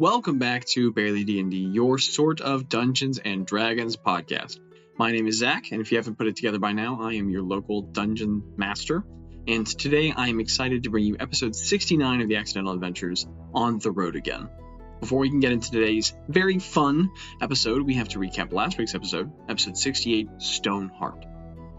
Welcome back to Barely D&D, your sort of Dungeons and Dragons podcast. My name is Zach, and if you haven't put it together by now, I am your local dungeon master. And today I am excited to bring you episode 69 of the Accidental Adventures, On the Road Again. Before we can get into today's very fun episode, we have to recap last week's episode 68, Stone Heart.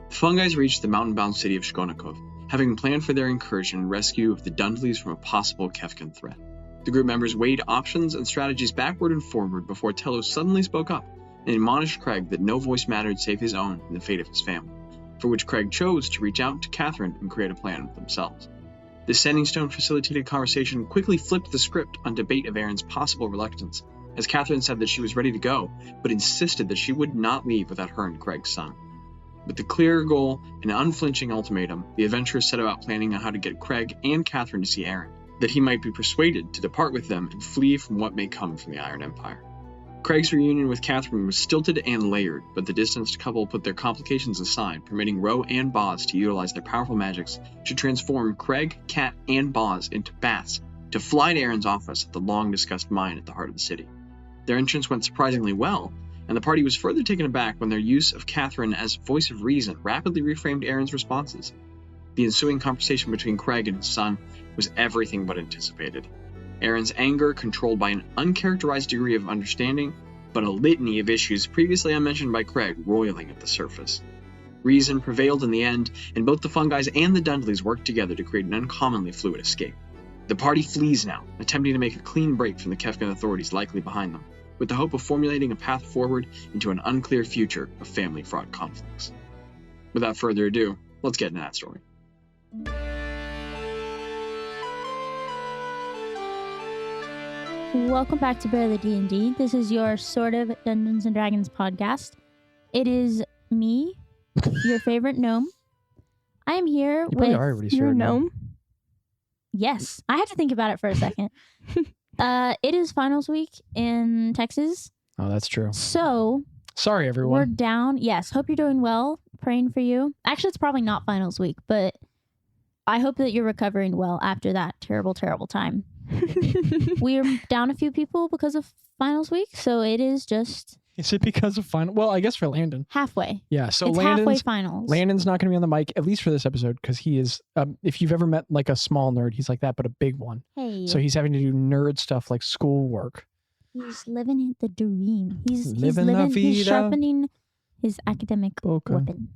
The Fungi's reached the mountain-bound city of Shkonakov, having planned for their incursion and rescue of the Dundleys from a possible Kefkin threat. The group members weighed options and strategies backward and forward before Tello suddenly spoke up and admonished Craig that no voice mattered save his own and the fate of his family, for which Craig chose to reach out to Catherine and create a plan with themselves. This Sending Stone facilitated conversation quickly flipped the script on debate of Aaron's possible reluctance, as Catherine said that she was ready to go, but insisted that she would not leave without her and Craig's son. With the clear goal and an unflinching ultimatum, the adventurers set about planning on how to get Craig and Catherine to see Aaron, that he might be persuaded to depart with them and flee from what may come from the Iron Empire. Craig's reunion with Catherine was stilted and layered, but the distanced couple put their complications aside, permitting Ro and Bazz to utilize their powerful magics to transform Craig, Cat, and Bazz into bats to fly to Aaron's office at the long-discussed mine at the heart of the city. Their entrance went surprisingly well, and the party was further taken aback when their use of Catherine as voice of reason rapidly reframed Aaron's responses. The ensuing conversation between Craig and his son was everything but anticipated. Aaron's anger controlled by an uncharacterized degree of understanding, but a litany of issues previously unmentioned by Craig roiling at the surface. Reason prevailed in the end, and both the Fungis and the Dundleys worked together to create an uncommonly fluid escape. The party flees now, attempting to make a clean break from the Kefkin authorities likely behind them, with the hope of formulating a path forward into an unclear future of family-fraught conflicts. Without further ado, let's get into that story. Welcome back to Barely D&D. This is your sort of Dungeons and Dragons podcast. It is me, your favorite gnome. I am here with your gnome. Yes, I had to think about it for a second. It is finals week in Texas. Oh, that's true. So sorry, everyone. We're down. Yes, hope you're doing well. Praying for you. Actually, it's probably not finals week, but I hope that you're recovering well after that terrible, terrible time. We're down a few people because of finals week, so it is just... Is it because of final? Well, I guess for Landon. Halfway. Yeah, so it's halfway finals. Landon's not going to be on the mic, at least for this episode, because he is, if you've ever met like a small nerd, he's like that, but a big one. Hey. So he's having to do nerd stuff like schoolwork. He's living the dream. He's He's sharpening his academic weapon.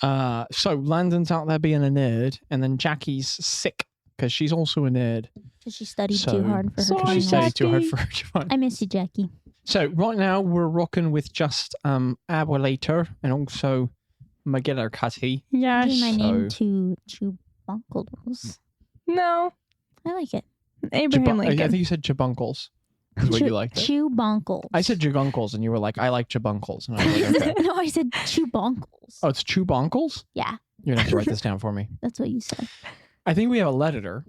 So Landon's out there being a nerd, and then Jackie's sick because she's also a nerd. Because she studied too hard for her. She studied too hard for her fun. I miss you, Jackie. So right now we're rocking with just Abuelator and also Magilla Cutty. Yeah. My name to Chubunkles. No. I like it. Abraham Lincoln. I think you said Jabunkles. Is what you liked. Chubunkles. I said Jagunkles, and you were like, I like Jabunkles. And I was like, okay. No, I said Chubunkles. Oh, it's Chubunkles? Yeah. You're going to have to write this down for me. That's what you said. I think we have a letter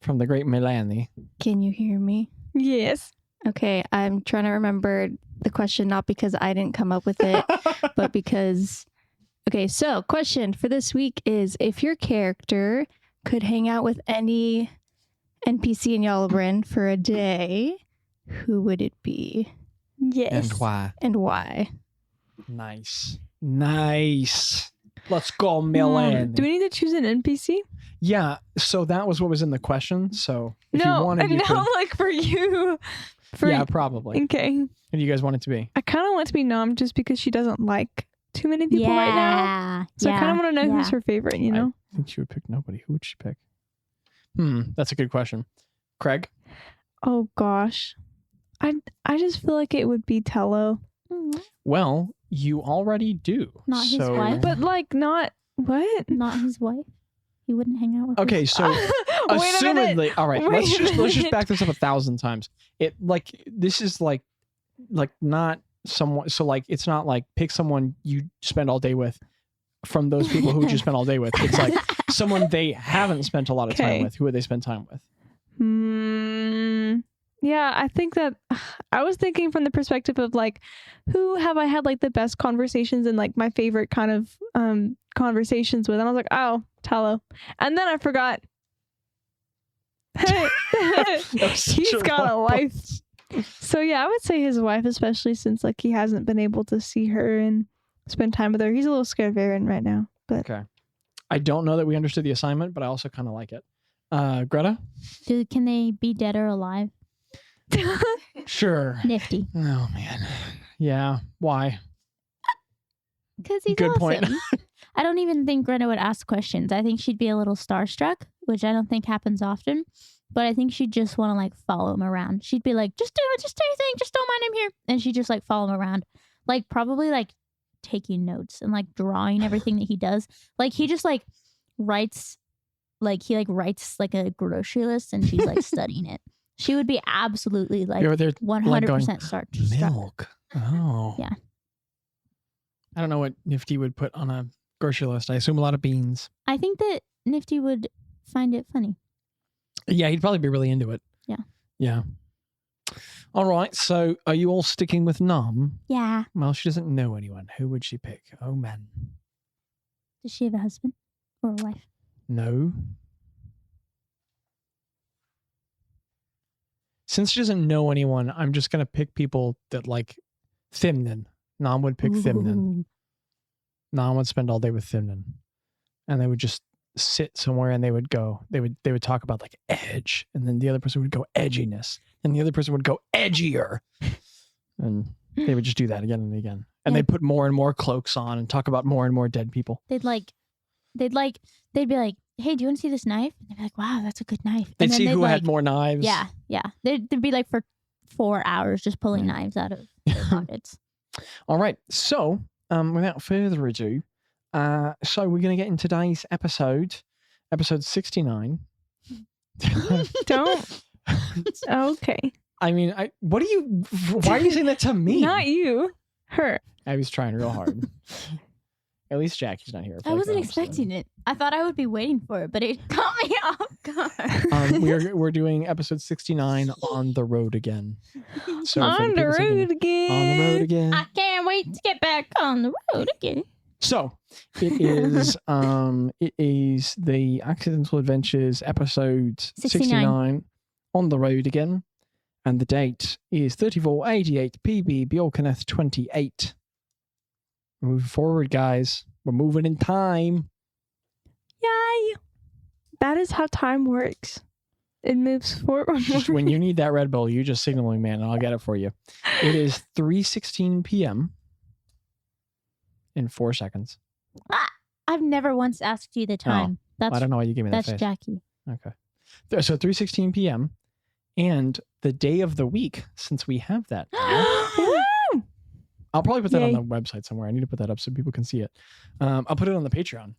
from the great Milani. Can you hear me? Yes. Okay, I'm trying to remember the question, not because I didn't come up with it, but because... Okay, so question for this week is, if your character could hang out with any NPC in Yellowbrand for a day, who would it be? Yes. And why? And why? Nice. Let's go, Milani. Do we need to choose an NPC? Yeah, so that was what was in the question. So if you wanted, you could... like for you. Yeah, probably. Okay. Who do you guys want it to be? I kind of want it to be Nom just because she doesn't like too many people right now. So I kind of want to know who's her favorite, you know? I think she would pick nobody. Who would she pick? That's a good question. Craig? Oh, gosh. I just feel like it would be Tello. Mm-hmm. Well, you already do. Not his wife? But like not... What? Not his wife? He wouldn't hang out with Okay, his... so assumedly, all right, let's just back this up 1,000 times. It like this is like not someone, so like it's not like pick someone you spend all day with from those people who you spend all day with. It's like someone they haven't spent a lot of time with. Who would they spend time with? Yeah, I think that I was thinking from the perspective of like, who have I had like the best conversations and like my favorite kind of conversations with, and I was like, oh, Tello, and then I forgot He's got a wife. So yeah, I would say his wife, especially since like he hasn't been able to see her and spend time with her. He's a little scared of Aaron right now. But Okay. I don't know that we understood the assignment, but I also kind of like it. Greta? Can they be dead or alive? Sure. Nifty. Oh, man. Yeah. Why? Because he's Good awesome. point. I don't even think Greta would ask questions. I think she'd be a little starstruck, which I don't think happens often. But I think she'd just want to like follow him around. She'd be like, just do it, just do your thing, just don't mind him here. And she'd just like follow him around. Like probably like taking notes and like drawing everything that he does. Like he just like writes like a grocery list and she's like studying it. She would be absolutely like You're there 100% struck. milk. Oh. Yeah. I don't know what Nifty would put on a grocery list. I assume a lot of beans. I think that Nifty would find it funny. Yeah, he'd probably be really into it. Yeah. Yeah. All right. So are you all sticking with Nam? Yeah. Well, she doesn't know anyone. Who would she pick? Oh, man. Does she have a husband or a wife? No. Since she doesn't know anyone, I'm just going to pick people that like Thimnon. Nam would pick Thimnon. Ooh. Nam would spend all day with Thimnon. And they would just sit somewhere and they would talk about like edge. And then the other person would go edginess. And the other person would go edgier. And they would just do that again and again. And Yeah. they'd put more and more cloaks on and talk about more and more dead people. They'd be like, hey, do you want to see this knife? And they'd be like, wow, that's a good knife. They'd And then see who like, had more knives. Yeah, yeah. They'd be like for 4 hours just pulling Yeah. knives out of their pockets. All right. So, without further ado, so we're going to get in today's episode 69. don't. Okay. I mean, why are you saying that to me? Not you. Her. I was trying real hard. At least Jackie's not here. I wasn't expecting it. I thought I would be waiting for it, but it caught me off guard. We're doing episode 69 on the road again. So for On the people thinking, road again. On the road again. I can't wait to get back on the road again. So it is the Accidental Adventures episode 69 on the road again, and the date is 3488 PB Bjorkeneth 28. We're moving forward, guys. We're moving in time. Yay. That is how time works. It moves forward. Just when you need that Red Bull, you just signal me, man, and I'll get it for you. It is 3:16 p.m. in 4 seconds. I've never once asked you the time. I don't know why you gave me that That's face. Jackie. Okay. So 3:16 p.m. and the day of the week, since we have that. I'll probably put that on the website somewhere. I need to put that up so people can see it. I'll put it on the Patreon.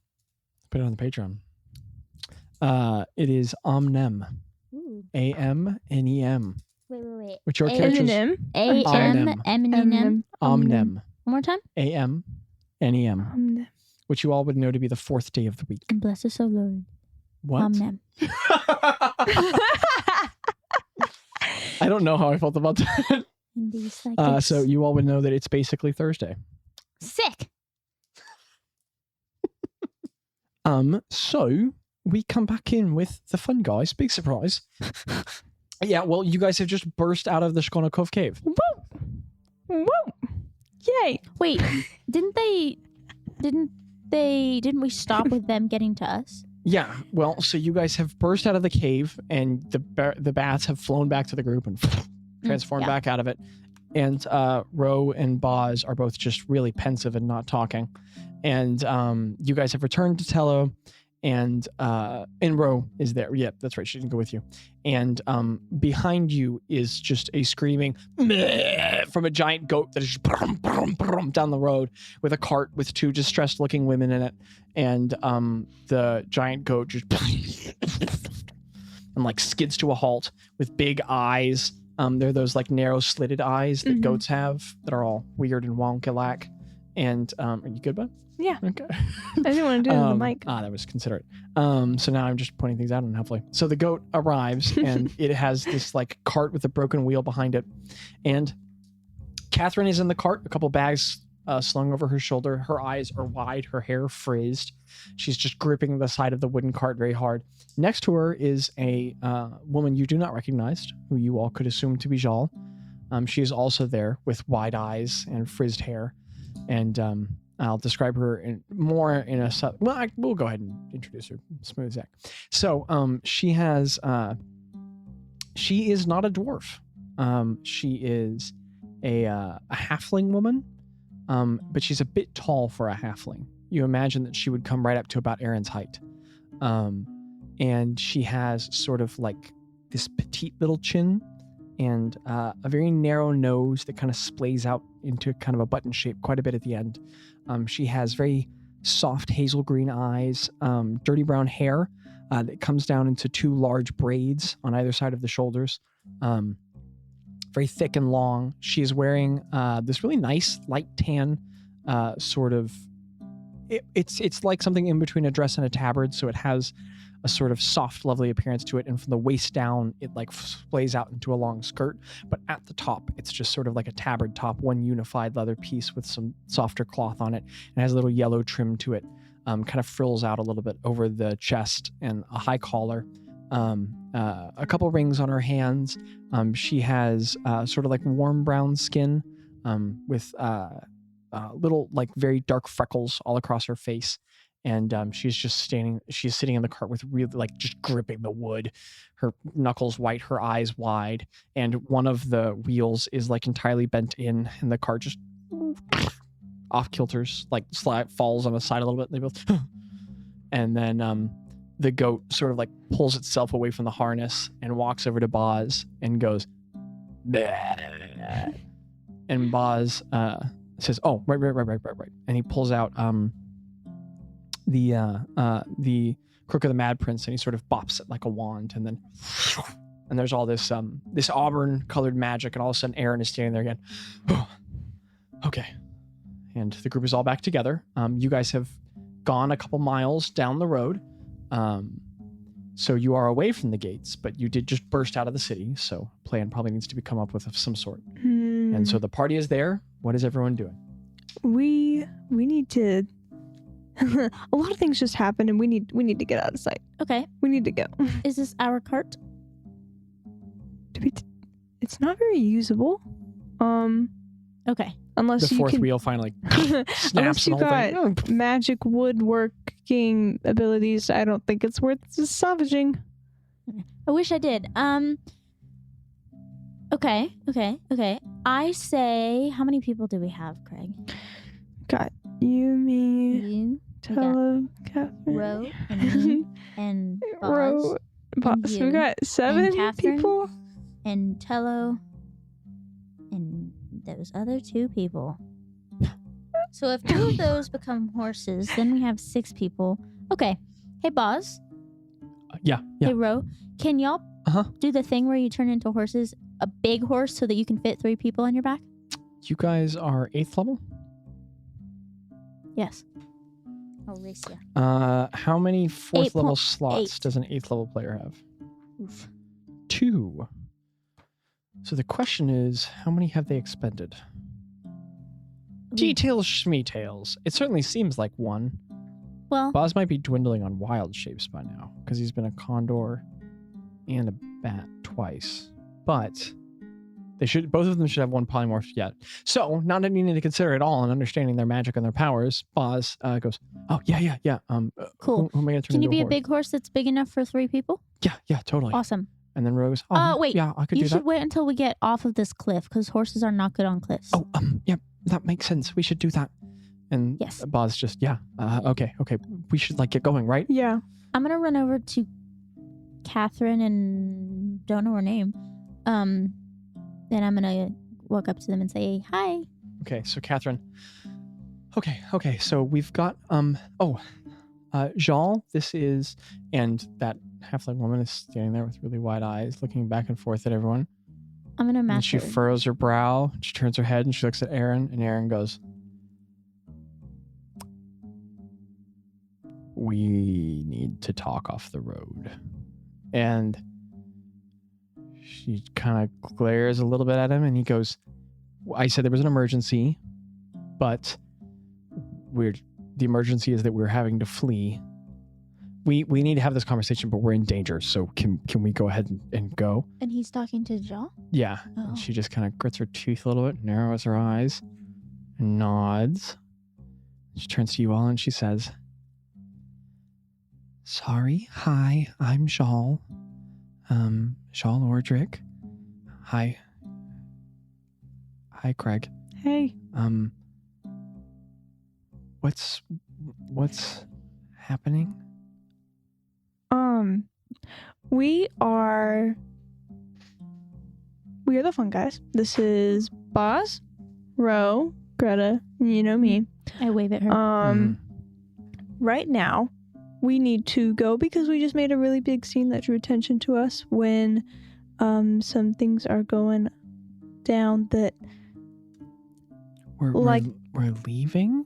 It is Omnem. Ooh. A-M-N-E-M. Wait. Which your A- characters... A-M-M-N-M. Eminem. One more time. A-M-N-E-M. Omnem. Which you all would know to be the fourth day of the week. And bless us, O Lord. What? Amen. I don't know how I felt about that. And these like So you all would know that it's basically Thursday. sick. So we come back in with the fun guys. Big surprise. Yeah, well, you guys have just burst out of the Shkonokov cave. Woo! Yay! Wait, didn't we stop with them getting to us? Yeah, well, so you guys have burst out of the cave, and the bats have flown back to the group and transformed yeah. back out of it. And Ro and Bazz are both just really pensive and not talking. And you guys have returned to Tello, and Ro is there. Yeah, that's right. She didn't go with you. And behind you is just a screaming meh from a giant goat that is just down the road with a cart with 2 distressed-looking women in it. And the giant goat just and like skids to a halt with big eyes. They're those like narrow slitted eyes that goats have that are all weird and wonky-lack. And are you good, bud? Yeah. Okay. I didn't want to do it on the mic. That was considerate. So now I'm just pointing things out unhelpfully. So the goat arrives and it has this like cart with a broken wheel behind it. And Catherine is in the cart, a couple bags slung over her shoulder. Her eyes are wide, her hair frizzed. She's just gripping the side of the wooden cart very hard. Next to her is a woman you do not recognize, who you all could assume to be Jal. She is also there with wide eyes and frizzed hair. And I'll describe her more in a... we'll go ahead and introduce her. Smooth Zach. So she is not a dwarf. She is a halfling woman, but she's a bit tall for a halfling. You imagine that she would come right up to about Aaron's height. And she has sort of like this petite little chin and a very narrow nose that kind of splays out into kind of a button shape quite a bit at the end. She has very soft hazel green eyes, dirty brown hair that comes down into 2 large braids on either side of the shoulders. Very thick and long. She is wearing this really nice light tan sort of... It's like something in between a dress and a tabard, so it has a sort of soft, lovely appearance to it, and from the waist down, it like splays out into a long skirt, but at the top, it's just sort of like a tabard top, one unified leather piece with some softer cloth on it, and has a little yellow trim to it, kind of frills out a little bit over the chest, and a high collar, a couple rings on her hands. She has sort of like warm brown skin with little like very dark freckles all across her face. And she's sitting in the cart with really like just gripping the wood, her knuckles white, her eyes wide. And one of the wheels is like entirely bent in, and the cart just off kilters, like falls on the side a little bit. And they both, and then the goat sort of like pulls itself away from the harness and walks over to Bazz and goes, "Bleh." And Bazz says, "Oh, right." And he pulls out the Crook of the Mad Prince, and he sort of bops it like a wand, and then there's all this this auburn colored magic, and all of a sudden Aaron is standing there again. Okay. And the group is all back together. You guys have gone a couple miles down the road. So you are away from the gates, but you did just burst out of the city, so a plan probably needs to be come up with of some sort. And so the party is there. What is everyone doing? We need to... a lot of things just happened, and we need to get out of sight. Okay. We need to go. Is this our cart? It's not very usable. Okay. Unless The you fourth can, wheel finally snaps unless you and the whole got thing. magic woodworking abilities, I don't think it's worth salvaging. I wish I did. Okay. I say, how many people do we have, Craig? Got you, me, You, Tello, Catherine, Ro, and me, and Ro, Bazz, Bazz. you, We got 7 Catherine. people. and Tello, and those other 2 people. So if 2 of those become horses, then we have 6 people. Okay. Hey, Bazz. Yeah. Hey, Ro. Can y'all Uh-huh. do the thing where you turn into horses, a big horse, so that you can fit 3 people on your back? You guys are 8th level? Yes. I'll race you. How many 4th level slots 8. does an 8th level player have? Oof. 2. So the question is, how many have they expended? Details, schmeetails. It certainly seems like 1. Well, Bazz might be dwindling on wild shapes by now, because he's been a condor and a bat twice. But both of them should have 1 polymorph yet. So, not needing to consider it all and understanding their magic and their powers, Bazz goes, "Oh, yeah. Cool. Who am I going to turn can you into be a horse?" big horse that's big enough for 3 people? Yeah, totally. Awesome. And then Rose, "Oh, wait. yeah, I could You do should that." wait until we get off of this cliff, because horses are not good on cliffs. "Oh, yeah, that makes sense. We should do that." And Yes. Bazz just, okay. We should get going, right? Yeah. I'm going to run over to Catherine and don't know her name. Then I'm going to walk up to them and say, hi. Okay, so Catherine. Okay. So we've got Jean, this is, and that halfling woman is standing there with really wide eyes, looking back and forth at everyone. I'm going to And match she her. furrows her brow. She turns her head and she looks at Aaron, and Aaron goes, "We need to talk off the road." And she kind of glares a little bit at him, and he goes, "I said there was an emergency. but the emergency is that we're having to flee. We need to have this conversation, but we're in danger. So can we go ahead and go? And he's talking to Jaw? Yeah. Oh. And she just kind of grits her teeth a little bit, narrows her eyes, and nods. She turns to you all and she says, "Sorry. Hi, I'm Shawl. Shawl Ordrick. Hi. Hi, Craig. Hey. What's happening?" We are the fun guys. This is Bazz, Ro, Gretta, and you know me. I wave at her. Right now, we need to go because we just made a really big scene that drew attention to us when some things are going down that We're leaving,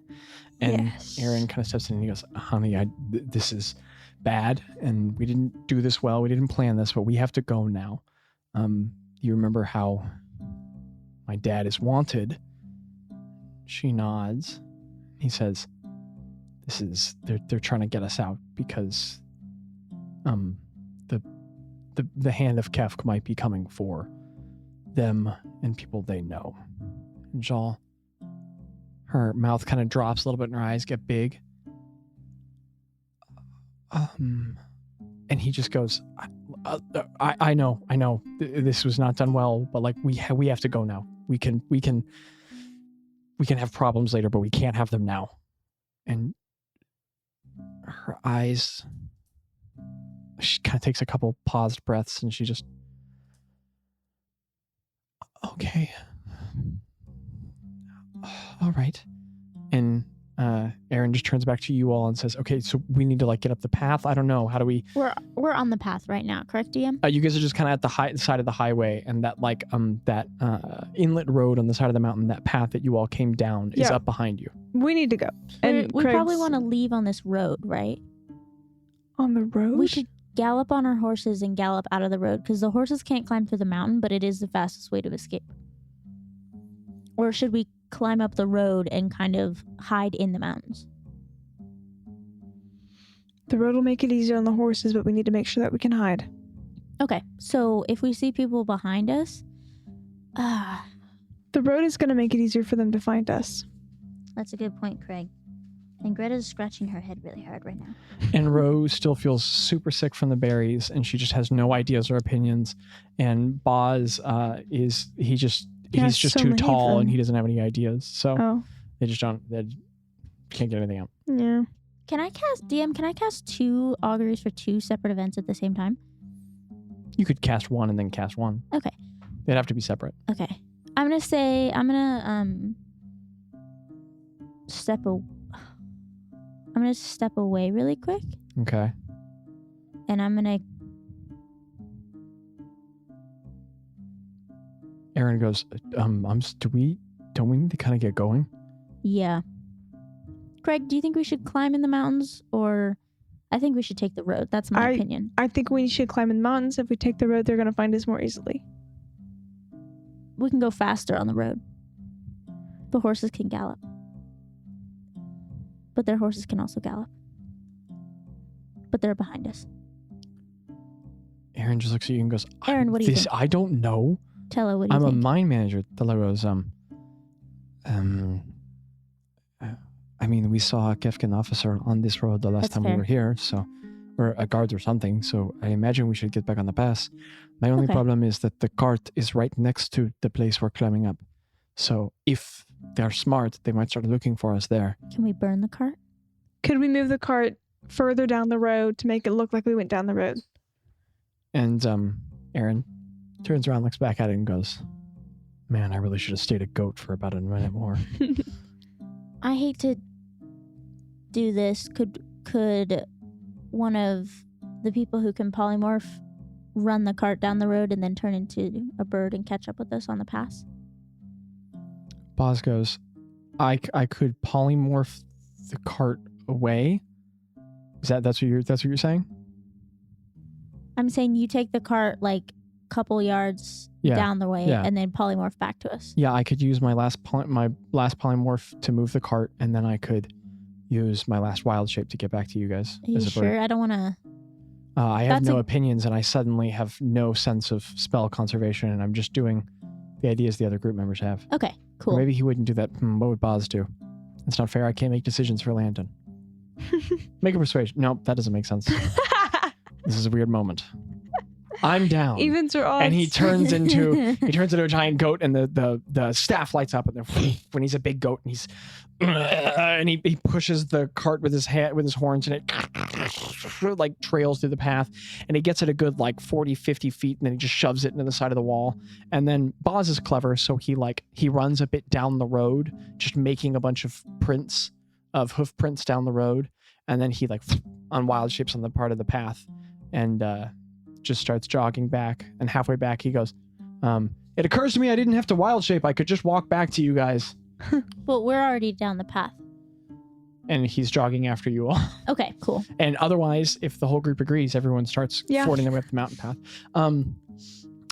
and Yes. Aaron kind of steps in and he goes, "Honey, this is bad, and we didn't do this well. We didn't plan this, but we have to go now. You remember how my dad is wanted?" She nods. He says, they're trying to get us out because the hand of Kefk might be coming for them and people they know." And Jal, her mouth kind of drops a little bit and her eyes get big. And he just goes, I know this was not done well, but like we have to go now. We can have problems later, but we can't have them now. And her eyes, she kind of takes a couple paused breaths and she just, "Okay. All right." And Aaron just turns back to you all and says, "Okay, so we need to like get up the path. I don't know. How do we?" We're on the path right now, correct, DM? You guys are just kind of at the side of the highway, and that like that inlet road on the side of the mountain, that path that you all came down is Yeah. up behind you. We need to go. And We probably Craig's want to leave on this road, right? on the road. We should gallop on our horses and gallop out of the road because the horses can't climb through the mountain, but it is the fastest way to escape. Or should we climb up the road and kind of hide in the mountains? The road will make it easier on the horses, but we need to make sure that we can hide. Okay, so if we see people behind us, The road is going to make it easier for them to find us. that's a good point, Craig. And Greta's scratching her head really hard right now. And Rose still feels super sick from the berries, and she just has no ideas or opinions. And Bazz he's just so too many of tall, and them. he doesn't have any ideas. So Oh, they can't get anything out. yeah. Can I cast 2 auguries for 2 separate events at the same time? You could cast one and then cast one. Okay. They'd have to be separate. Okay. I'm gonna step away really quick, Okay. and I'm gonna. Aaron goes, don't we need to kind of get going? Yeah. Craig, do you think we should climb in the mountains, or I think we should take the road? That's my opinion. I think we should climb in the mountains. If we take the road, they're going to find us more easily. We can go faster on the road. The horses can gallop, but their horses can also gallop. But they're behind us. Aaron just looks at you and goes, Aaron, what do you think? I don't know. Tella, what do you I'm a think? mine manager. Tella goes, I mean, we saw a Kefkin officer on this road the last That's time fair. we were here, so, or a guard or something, so I imagine we should get back on the pass. My only Okay. problem is that the cart is right next to the place we're climbing up. So if they're smart, they might start looking for us there. Can we burn the cart? Could we move the cart further down the road to make it look like we went down the road? And Aaron turns around, looks back at it and goes, "Man, I really should have stayed a goat for about a minute more." I hate to do this. Could one of the people who can polymorph run the cart down the road and then turn into a bird and catch up with us on the pass? Bazz goes, I could polymorph the cart away. That's what you're saying? I'm saying you take the cart like couple yards Yeah. down the way Yeah. and then polymorph back to us. Yeah, I could use my last polymorph to move the cart, and then I could use my last wild shape to get back to you guys. Are you as a bird. sure? I don't want to. I have That's no a- opinions, and I suddenly have no sense of spell conservation, and I'm just doing the ideas the other group members have. Okay, Or cool. maybe he wouldn't do that. What would Bazz do? That's not fair. I can't make decisions for Landon. Make a persuasion. Nope, that doesn't make sense. This is a weird moment. I'm down. Evens or odds. And he turns into a giant goat, and the staff lights up, and then when he's a big goat, and he pushes the cart with his horns, and it like trails through the path, and he gets it a good like 40-50 feet, and then he just shoves it into the side of the wall. And then Bazz is clever, so he runs a bit down the road, just making a bunch of hoof prints down the road, and then he like on wild shapes on the part of the path, and just starts jogging back, and halfway back he goes, it occurs to me I didn't have to wild shape. I could just walk back to you guys. Well, we're already down the path. And he's jogging after you all. Okay, cool. And otherwise, if the whole group agrees, everyone starts fording their way up the mountain path.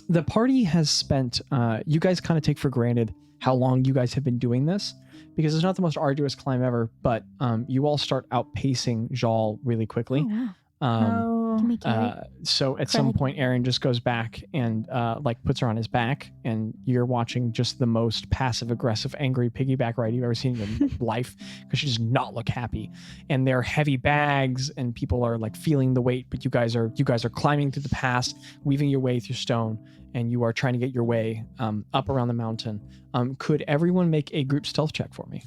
The party has spent, you guys kind of take for granted how long you guys have been doing this, because it's not the most arduous climb ever, but you all start outpacing Jal really quickly. Oh, wow. Can we carry? So at some Craig. point, Aaron just goes back and like puts her on his back, and you're watching just the most passive aggressive, angry piggyback ride you've ever seen in your life, because she does not look happy. And they're heavy bags, and people are like feeling the weight, but you guys are climbing through the pass, weaving your way through stone, and you are trying to get your way up around the mountain. Could everyone make a group stealth check for me?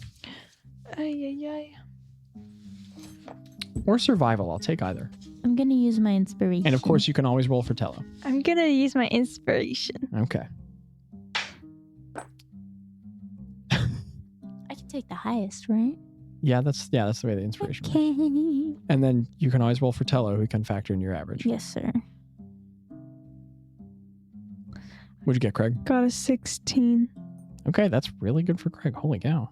Or survival? I'll take either. I'm going to use my inspiration. And of course, you can always roll for Tello. I'm gonna use my inspiration. Okay. I can take the highest, right? Yeah, that's the way the inspiration works. Okay. And then you can always roll for Tello, who can factor in your average. Yes, sir. What'd you get, Craig? Got a 16. Okay, that's really good for Craig. Holy cow.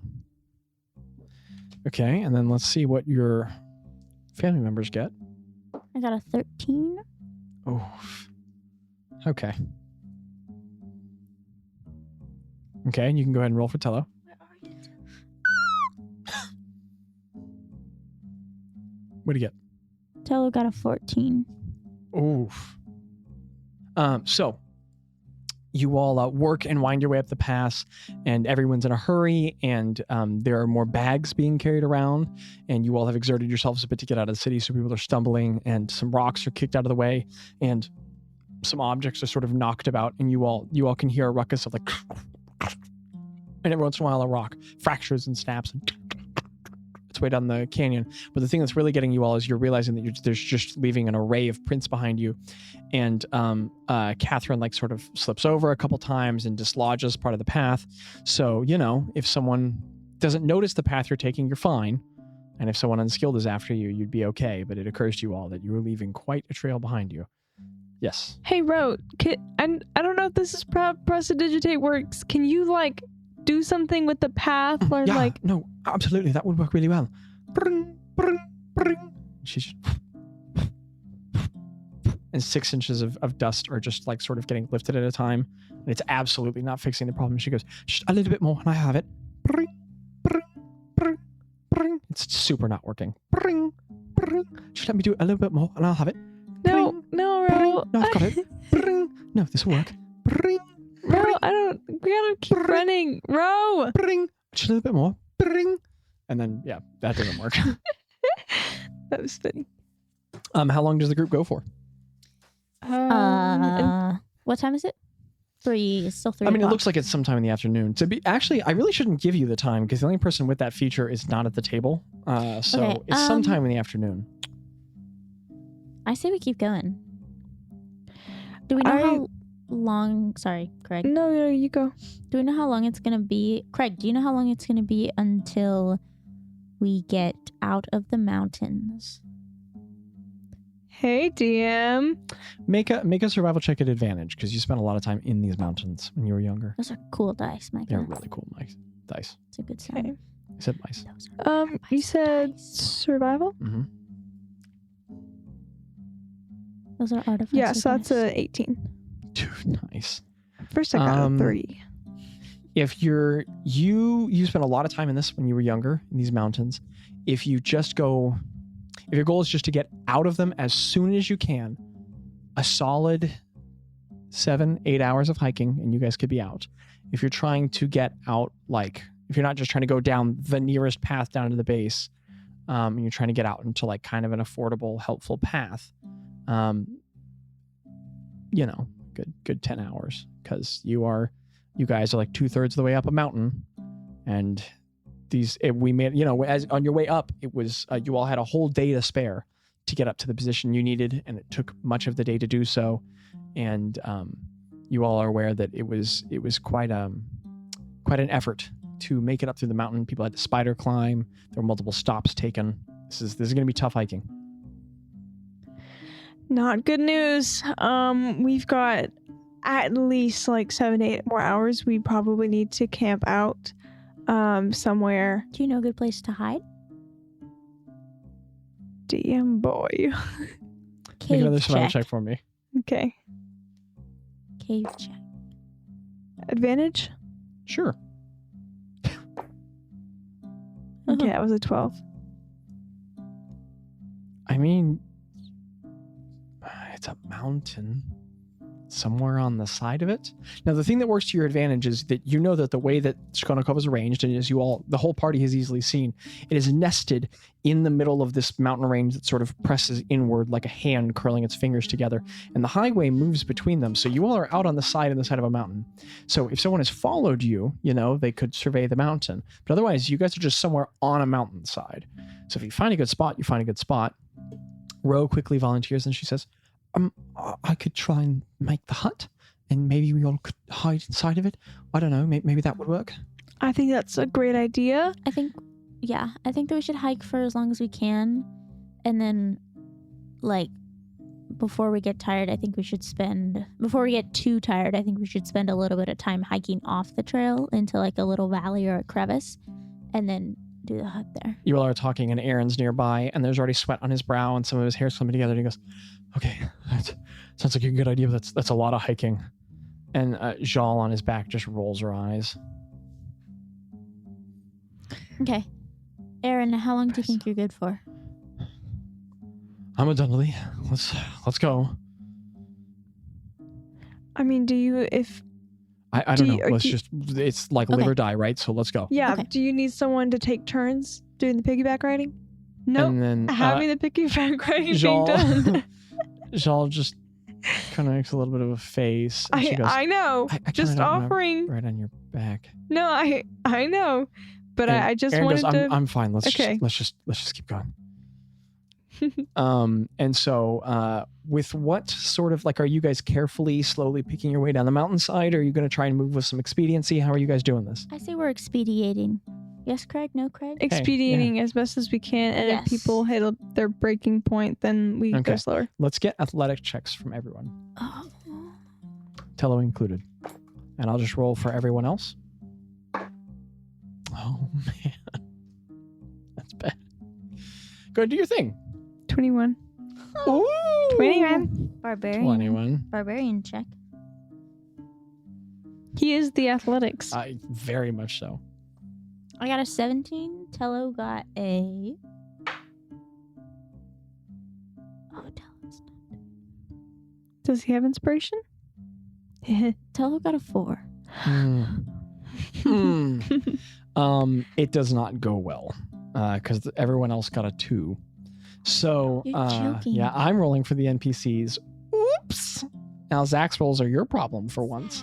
Okay, and then let's see what your family members get. I got a 13. Oh. Okay. Okay, and you can go ahead and roll for Tello. What do you get? Tello got a 14. Oof. So you all work and wind your way up the pass, and everyone's in a hurry, and there are more bags being carried around, and you all have exerted yourselves a bit to get out of the city, so people are stumbling, and some rocks are kicked out of the way, and some objects are sort of knocked about, and you all can hear a ruckus of like, and every once in a while a rock fractures and snaps and its way down the canyon. But the thing that's really getting you all is you're realizing that there's just leaving an array of prints behind you, and Catherine like sort of slips over a couple times and dislodges part of the path. So if someone doesn't notice the path you're taking, you're fine, and if someone unskilled is after you, you'd be okay. But it occurs to you all that you are leaving quite a trail behind you. Yes. Hey, Ro, I don't know if this is prestidigitate works. Can you like do something with the path or Yeah, like? no, absolutely, that would work really well. Bring, bring, bring. She's and 6 inches of dust are just like sort of getting lifted at a time, and it's absolutely not fixing the problem. She goes, just a little bit more and I have it. Bring, bring, bring, bring. It's super not working. Bring, bring. Just let me do a little bit more and I'll have it. No, Bring, no, bring. Ro. No, I've got it. Bring. No, this will work. Bring, Ro, we gotta keep running. Ro. bring. Just a little bit more. Bring. And then, yeah, that doesn't work. That was funny. How long does the group go for? What time is it? 3. It's still 3. I mean, it o'clock. looks like it's sometime in the afternoon. Actually, I really shouldn't give you the time, because the only person with that feature is not at the table. So Okay, it's sometime in the afternoon. I say we keep going. Do we know how long? Sorry, Craig. No, you go. Do we know how long it's gonna be? Craig, do you know how long it's gonna be until we get out of the mountains? Hey, DM. Make a survival check at advantage, because you spent a lot of time in these mountains when you were younger. Those are cool dice, Mika. They're really cool dice. It's a good sign. Okay. I said mice. Those are You nice said dice. survival? Mm-hmm. Those are artificial. Yeah, so that's dice. a 18. Nice. First I got a 3. If you spent a lot of time in this when you were younger in these mountains, if your goal is just to get out of them as soon as you can, a solid 7-8 hours of hiking and you guys could be out. If you're trying to get out, like if you're not just trying to go down the nearest path down to the base, and you're trying to get out into like kind of an affordable, helpful path, good 10 hours, because you guys are like 2/3 of the way up a mountain, and we made, as on your way up, it was you all had a whole day to spare to get up to the position you needed, and it took much of the day to do so, and you all are aware that it was quite an effort to make it up through the mountain. People had to spider climb. There were multiple stops taken. This is going to be tough hiking. Not good news. We've got at least like 7 to 8 more hours. We probably need to camp out somewhere. Do you know a good place to hide? DM boy. Make another Cave survival check. check for me. Okay. Cave check. Advantage? Sure. Okay, that was a 12. I mean, it's a mountain somewhere on the side of it. Now, the thing that works to your advantage is that you know that the way that Shkonokov is arranged, and as the whole party has easily seen, it is nested in the middle of this mountain range that sort of presses inward like a hand curling its fingers together, and the highway moves between them. So you all are out on the side of a mountain. So if someone has followed you, they could survey the mountain. But otherwise, you guys are just somewhere on a mountainside. So if you find a good spot, you find a good spot. Ro quickly volunteers, and she says, I could try and make the hut, and maybe we all could hide inside of it. I don't know, maybe that would work. I think that's a great idea. I think that we should hike for as long as we can, and then, like, before we get too tired, I think we should spend a little bit of time hiking off the trail into like a little valley or a crevice, and then do the hut there. You all are talking, and Aaron's nearby, and there's already sweat on his brow, and some of his hair's coming together, and he goes, okay, that sounds like a good idea, but that's a lot of hiking. And Jal on his back just rolls her eyes. Okay. Aaron, how long do you think you're good for? I'm a Donnelly. Let's go. I mean, I don't know. It's like live or die, right? So let's go. Yeah. Okay. Do you need someone to take turns doing the piggyback riding? No. And then Having the piggyback riding being Jal, done. Jal just kind of makes a little bit of a face. And she goes, I know. I Just kinda don't wanna offering. right on your back. No, I know. But And I just Aaron wanted goes, to. I'm fine. Let's Okay. just keep going. And so with what sort of, like, are you guys carefully, slowly picking your way down the mountainside? Or are you going to try and move with some expediency? How are you guys doing this? I say we're expediating. Yes, Craig? No, Craig? Expediting as best as we can, and Yes. if people hit their breaking point, then we Okay. go slower. Let's get athletic checks from everyone, Oh. Tello included. And I'll just roll for everyone else. Oh, man. That's bad. Go ahead, do your thing. 21. Ooh! 21. Barbarian. 21. Barbarian check. He is the athletics. Very much so. I got a 17. Tello got a... Oh, Tello's not... Does he have inspiration? Tello got a 4. It does not go well because everyone else got a 2. So You're joking. yeah, I'm rolling for the NPCs. Oops. Now Zach's rolls are your problem for once.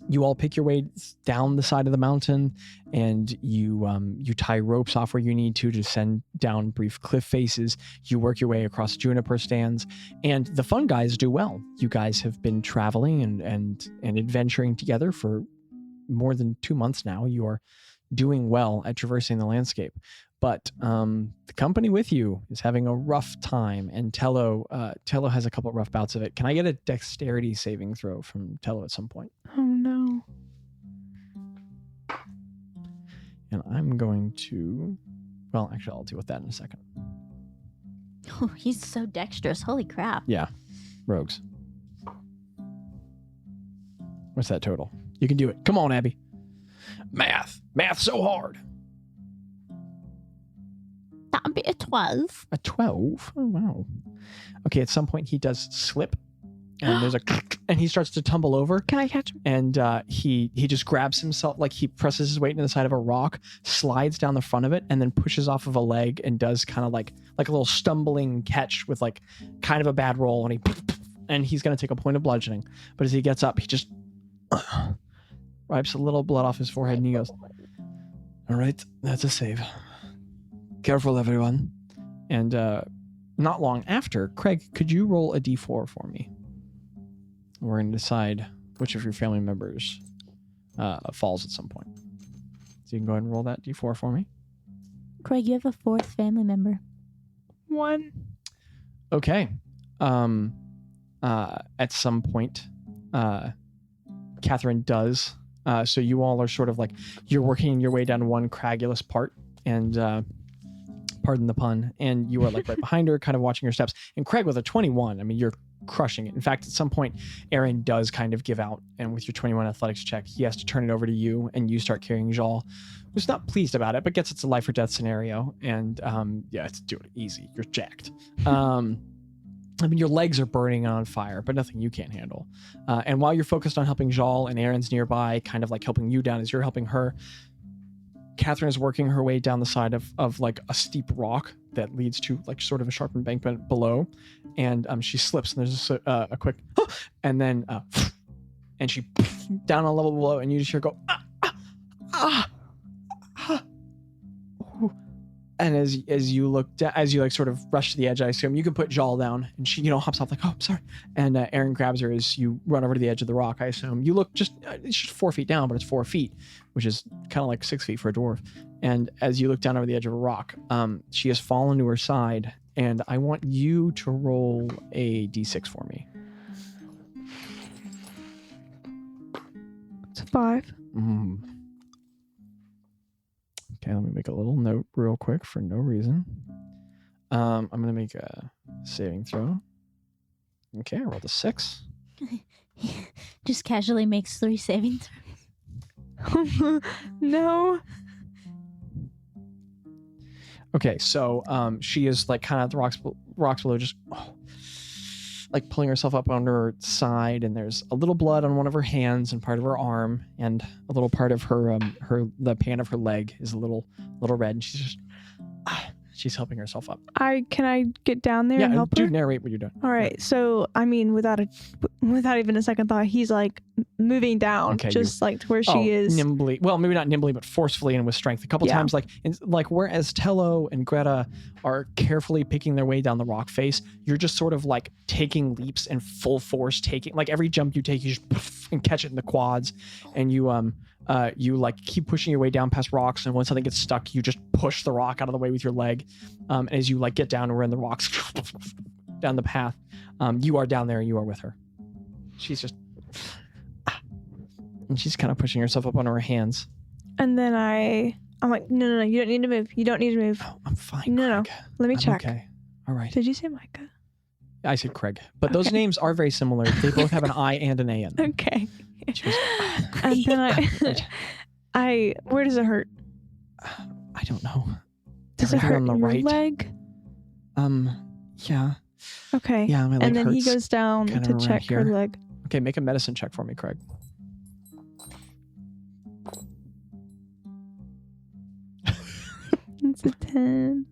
You all pick your way down the side of the mountain, and you tie ropes off where you need to send down brief cliff faces. You work your way across juniper stands, and the fun guys do well. You guys have been traveling and adventuring together for more than 2 months now. You are doing well at traversing the landscape, but the company with you is having a rough time, and Tello has a couple of rough bouts of it. Can I get a dexterity saving throw from Tello at some point? Oh no. And I'm going to, well, actually, I'll deal with that in a second. Oh, he's so dexterous. Holy crap. Yeah, rogues. What's that total? You can do it. Come on, Abby. Math so hard. That'd be a 12. A 12? Oh, wow. Okay, at some point he does slip, and there's a and he starts to tumble over. Can I catch him? And he just grabs himself, like he presses his weight into the side of a rock, slides down the front of it, and then pushes off of a leg and does kind of like a little stumbling catch with like kind of a bad roll, and he's going to take a point of bludgeoning. But as he gets up, he just wipes a little blood off his forehead, and he goes, "All right, that's a save. Careful, everyone." And not long after, Craig, could you roll a d4 for me? We're going to decide which of your family members falls at some point. So you can go ahead and roll that d4 for me. Craig, you have a 4th family member. 1. Okay. At some point, Catherine does. So you all are sort of like, you're working your way down one cragulous part, and pardon the pun, and you are like right behind her, kind of watching her steps. And Craig with a 21, I mean, you're crushing it. In fact, at some point, Aaron does kind of give out, and with your 21 athletics check, he has to turn it over to you, and you start carrying Jal, who's not pleased about it, but gets it's a life or death scenario. And yeah, it's do it easy. You're jacked. I mean, your legs are burning on fire, but nothing you can't handle. And while you're focused on helping Jal, and Aaron's nearby, kind of like helping you down as you're helping her, Catherine is working her way down the side of like a steep rock that leads to like sort of a sharp embankment below, and she slips, and there's a quick and then and she down a level below, and you just hear go and as you look as you like sort of rush to the edge, I assume you can put Jal down, and she hops off like, oh, I'm sorry, and Aaron grabs her as you run over to the edge of the rock. I assume you look it's just 4 feet down, but it's 4 feet, which is kind of like 6 feet for a dwarf. And as you look down over the edge of a rock, she has fallen to her side, and I want you to roll a d6 for me. It's a 5. Okay, let me make a little note real quick for no reason. I'm going to make a saving throw. Okay, I rolled a 6. Just casually makes 3 saving throws. No. Okay, so she is like kind of at the rocks below, just like pulling herself up on her side, and there's a little blood on one of her hands and part of her arm, and a little part of her the pan of her leg is a little red, and she's just she's helping herself up. Can I get down there and help her? Do narrate what you're doing. All right. So I mean, without even a second thought, he's like moving down, just like to where she is. Nimbly. Well, maybe not nimbly, but forcefully and with strength. A couple times, like whereas Tello and Gretta are carefully picking their way down the rock face, you're just sort of like taking leaps and full force taking. Like every jump you take, you just and catch it in the quads, and you like keep pushing your way down past rocks, and when something gets stuck, you just push the rock out of the way with your leg. And as you like get down and we're in the rocks down the path, you are down there and you are with her. She's just and she's kind of pushing herself up onto her hands. And then I'm like, no, you don't need to move. You don't need to move. Oh, I'm fine. No, let me check. Okay. All right. Did you say Micah? I said Craig, but those names are very similar. They both have an I and an A in them. Okay. Goes, and then where does it hurt? I don't know. Does it hurt on the your right leg? Yeah. Okay. Yeah, my leg and then hurts he goes down to check her leg. Okay, make a medicine check for me, Craig. It's a 10.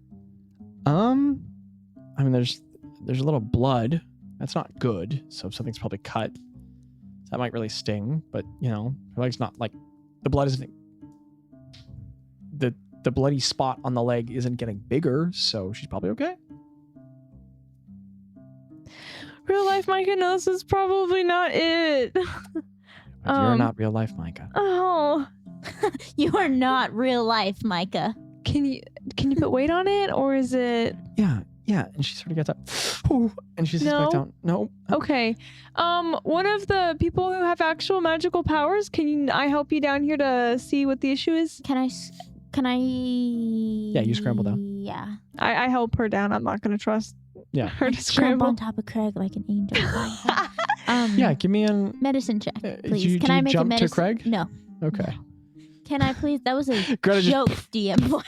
I mean, there's a little blood. That's not good. So something's probably cut. That might really sting, but her leg's not like the blood isn't. The bloody spot on the leg isn't getting bigger, so she's probably okay. Real life Micah, no, this is probably not it. You're not real life, Micah. Oh, you are not real life, Micah. Can you put weight on it, or is it? Yeah, and she sort of gets up, and she sits back down. No. Okay. One of the people who have actual magical powers, can I help you down here to see what the issue is? Can I? Yeah, you scramble down. Yeah. I help her down. I'm not going to trust her to Jump scramble. on top of Craig like an angel. Yeah, give me an medicine check, please. you, Can do I you make jump a medicine? to Craig? No. Okay. Can I please? That was a Greta just joke, DM boy.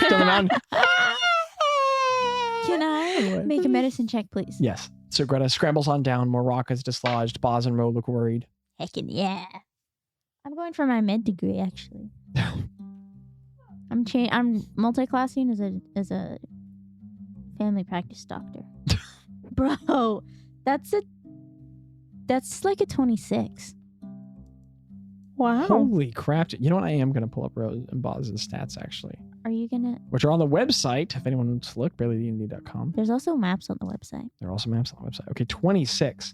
coming on. Can I make a medicine check, please? Yes. So Greta scrambles on down. More rock is dislodged. Bazz and Ro look worried. Heckin' yeah. I'm going for my med degree, actually. I'm multi-classing as a family practice doctor. Bro, that's like a 26. Wow. Holy crap. You know what? I am going to pull up Rose and Bazz's stats, actually. Are you gonna? Which are on the website, if anyone wants to look, barelydnd.com. There's also maps on the website. There are also maps on the website. Okay, 26.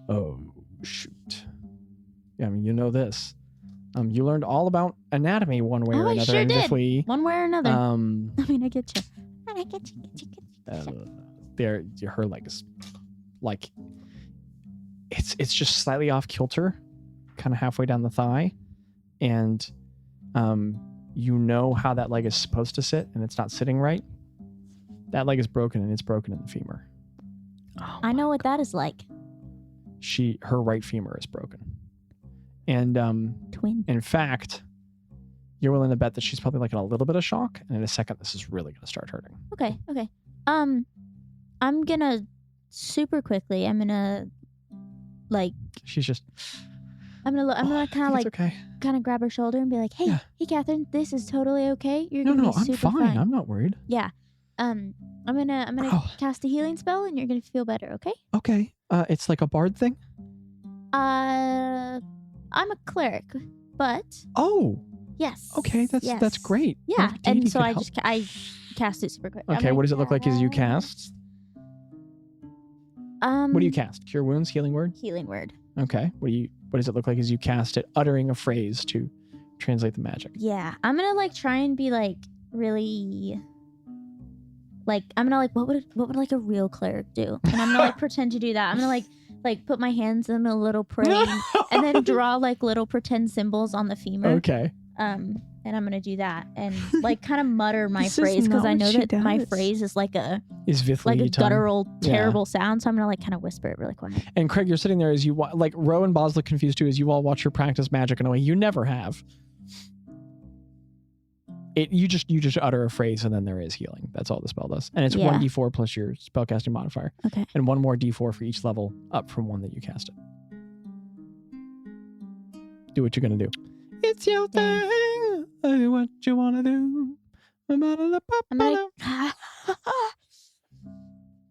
Oh, shoot. Yeah, I mean, you know this. You learned all about anatomy one way or I another. sure and did. if we, One way or another. I mean, I get you. her leg is like, it's just slightly off kilter, kind of halfway down the thigh. And, you know how that leg is supposed to sit and it's not sitting right. That leg is broken and it's broken in the femur. I know what that is like. Her right femur is broken. And Twin. in fact, you're willing to bet that she's probably like in a little bit of shock, and in a second this is really going to start hurting. Okay. I'm gonna super quickly. I'm gonna like. She's just. I'm gonna kind of like okay. kind of grab her shoulder and be like, "Hey, hey, Catherine, this is totally okay. You're No, gonna no, be I'm super fine. I'm not worried. Yeah. I'm gonna cast a healing spell, and you're gonna feel better. Okay. Okay. It's like a bard thing. I'm a cleric, but Oh. yes. Okay, that's great. Yeah, Maybe and you so could I help. just I cast it super quick. I'm Okay, like, what does it look like as you cast? What do you cast? Cure wounds, healing word? Healing word. Okay. What does it look like as you cast it, uttering a phrase to translate the magic? Yeah, I'm gonna like try and be like really. Like I'm gonna like what would like a real cleric do? And I'm gonna like pretend to do that. I'm gonna like put my hands in a little prayer and then draw like little pretend symbols on the femur. Okay. And I'm gonna do that and like kind of mutter my This is phrase because not I what know she that my does. phrase is like a Vithli tongue. guttural, Yeah. terrible sound. So I'm gonna like kind of whisper it really quiet. And Craig, you're sitting there as you like Ro and Bazz look confused too as you all watch her practice magic in a way you never have. You just utter a phrase and then there is healing. That's all the spell does. And it's Yeah. 1d4 plus your spellcasting modifier. Okay. And one more d4 for each level up from one that you cast it. Do what you're gonna do. It's your thing. Do what you wanna do. I'm gonna.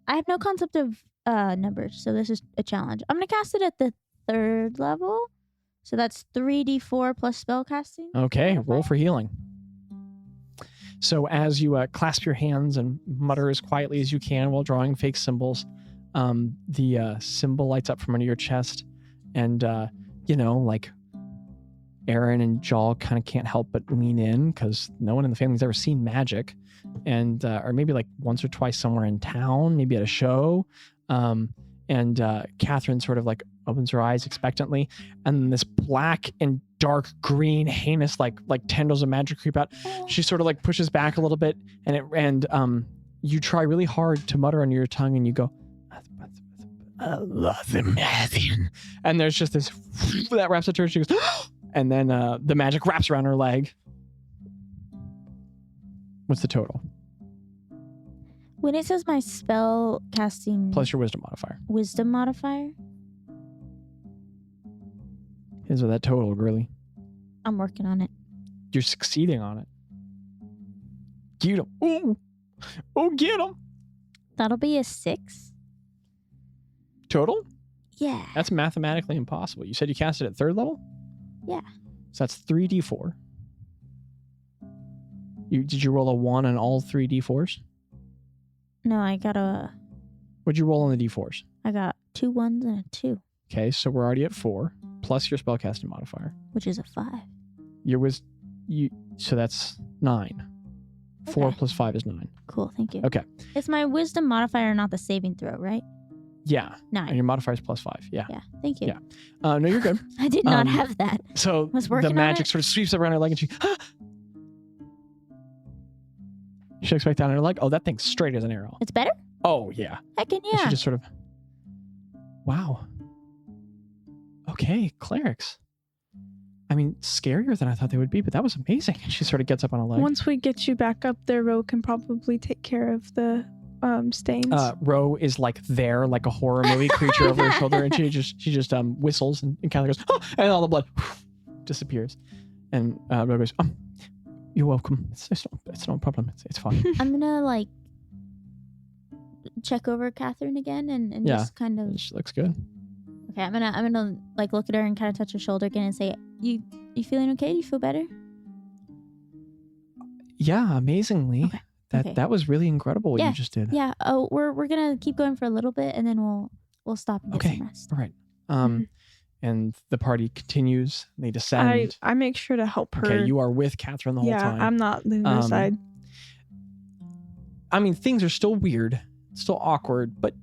I have no concept of numbers, so this is a challenge. I'm gonna cast it at the 3rd level, so that's 3d4 plus spellcasting. Okay, roll for healing. So as you clasp your hands and mutter as quietly as you can while drawing fake symbols, the symbol lights up from under your chest, and like Aaron and Jal kind of can't help but lean in because no one in the family's ever seen magic, and or maybe like once or twice somewhere in town, maybe at a show. And Catherine sort of like opens her eyes expectantly, and then this black and dark green heinous like tendrils of magic creep out. She sort of like pushes back a little bit, and you try really hard to mutter under your tongue, and you go, I love the magic. And there's just this that wraps up to her. She goes, and then the magic wraps around her leg. What's the total? When it says my spell casting Plus your wisdom modifier. wisdom modifier, Here's what that total, girly. I'm working on it. You're succeeding on it. Get him. Ooh. Oh, get him. That'll be a 6. Total? Yeah. That's mathematically impossible. You said you cast it at 3rd level? Yeah. So that's 3d4. Did you roll a 1 on all 3 d4s? No, I got What'd you roll on the d4s? 2 1s and a 2, Okay, so we're already at 4, plus your spellcasting modifier. which is a 5. So that's 9. 4 Okay. plus 5 is 9. Cool, thank you. Okay. It's my wisdom modifier, not the saving throw, right? Yeah. And 9. your modifier is plus 5. Yeah. Yeah, thank you. Yeah. No, you're good. I did not Um, have that. So Was working the on magic it. sort of sweeps around her leg, and she looks back down at her leg. Oh, that thing's straight as an arrow. It's better? Oh, yeah. Heckin' And she yeah. just sort of, wow. Okay, clerics. I mean, scarier than I thought they would be, but that was amazing. And she sort of gets up on a leg. Once we get you back up there, Ro can probably take care of the stains. Ro is like there, like a horror movie creature over her shoulder, and she just whistles, and Catherine goes, oh, and all the blood disappears. And Ro goes, you're welcome. It's no problem. It's fine. I'm gonna like check over Catherine again and just kind of. She looks good. Okay, I'm gonna like look at her and kind of touch her shoulder again and say, "You feeling okay? Do you feel better?" Yeah, amazingly. Okay. That was really incredible what Yeah. you just did. Yeah. Oh, we're gonna keep going for a little bit and then we'll stop and get some rest. All right. And the party continues. They descend. I make sure to help her. Okay, you are with Catherine the whole time. Yeah, I'm not leaving her side. I mean, things are still weird, still awkward, but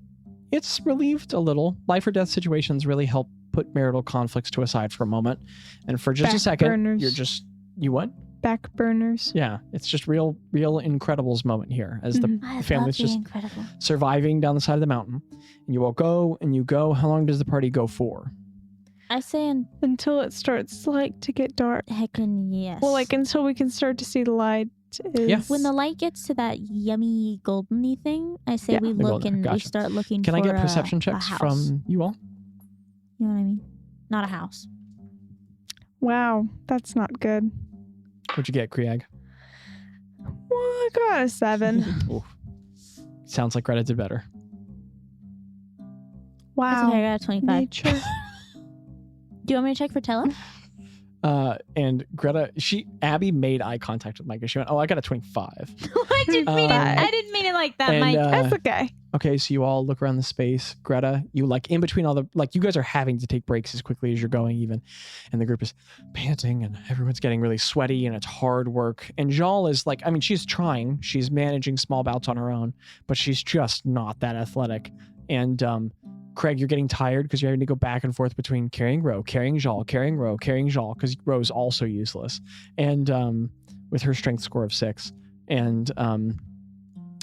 it's relieved a little. Life or death situations really help put marital conflicts to a side for a moment. And for just a second, Backburners. you what? Back burners. Yeah, it's just real Incredibles moment here as the I family's love just the Incredible. surviving down the side of the mountain. And you all go and you go. How long does the party go for? I say Until it starts like to get dark. heckin' yes. Well, like until we can start to see the light. Yeah. when the light gets to that yummy goldeny thing, I say Yeah. we The look golden- and we gotcha. start looking Can for I get a- perception a checks house. from you all? You know what I mean? Not a house. Wow, that's not good. What'd you get, Krieg? Well, I got a 7. Oof. Sounds like Greta did better. That's Wow. okay, I got a 25. Nature. Do you want me to check for Tella? And Greta, Abby made eye contact with Micah. She went, "Oh, I got a 25." I didn't mean it. Um, I didn't mean it like that, and, Mike. That's okay. Okay, so you all look around the space. Greta, you like in between all the you guys are having to take breaks as quickly as you're going, even, and the group is panting and everyone's getting really sweaty and it's hard work. And Jal is like, I mean, she's trying, she's managing small bouts on her own, but she's just not that athletic. And Craig, you're getting tired because you're having to go back and forth between carrying Ro, carrying Jal, carrying Ro, carrying Jal, because Ro's also useless, and with her strength score of 6, and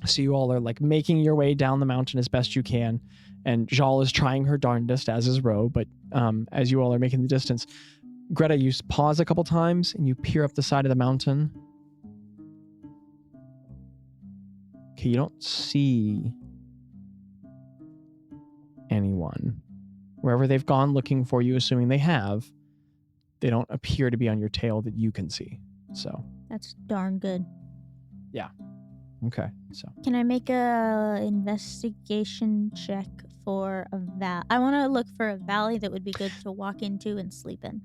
so you all are like making your way down the mountain as best you can, and Jal is trying her darndest, as is Ro, but as you all are making the distance, Greta, you pause a couple times and you peer up the side of the mountain. Okay, you don't see anyone. Wherever they've gone looking for you, assuming they have, they don't appear to be on your tail that you can see. So That's darn good. okay, so Can I make a investigation check for a valley? I want to look for a valley that would be good to walk into and sleep in.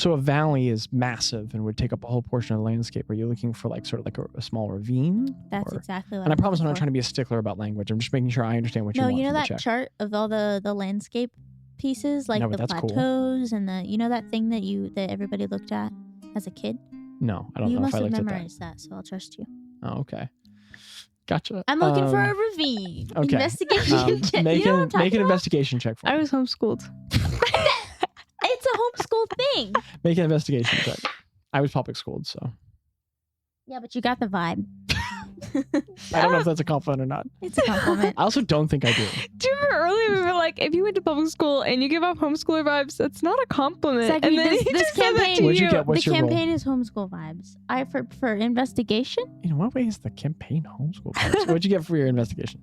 a valley is massive and would take up a whole portion of the landscape. Are you looking for like sort of like a small ravine? That's Or- exactly what And I promise I'm looking not for. trying to be a stickler about language. I'm just making sure I understand what you No, want you know from the that check. chart of all the landscape pieces, like No, but the that's cool. plateaus and the that thing that everybody looked at as a kid. No, I don't You know if must I have looked at that. memorized that, so I'll trust you. Oh, okay. Gotcha. I'm looking for a ravine. okay. Investigation check. Make You know what I'm an talking about? investigation check for me. I was homeschooled. It's a homeschool thing. Make an investigation check. I was public schooled, so Yeah, but you got the vibe. I don't know if that's a compliment or not. It's a compliment. I also don't think I do. Do you remember earlier we were like, if you went to public school and you give off homeschooler vibes, that's not a compliment. Zachary, and then this- he this just said that campaign- to What'd you you. get? What's the your campaign role? is homeschool vibes. For investigation. In what way is the campaign homeschool? What'd you get for your investigation?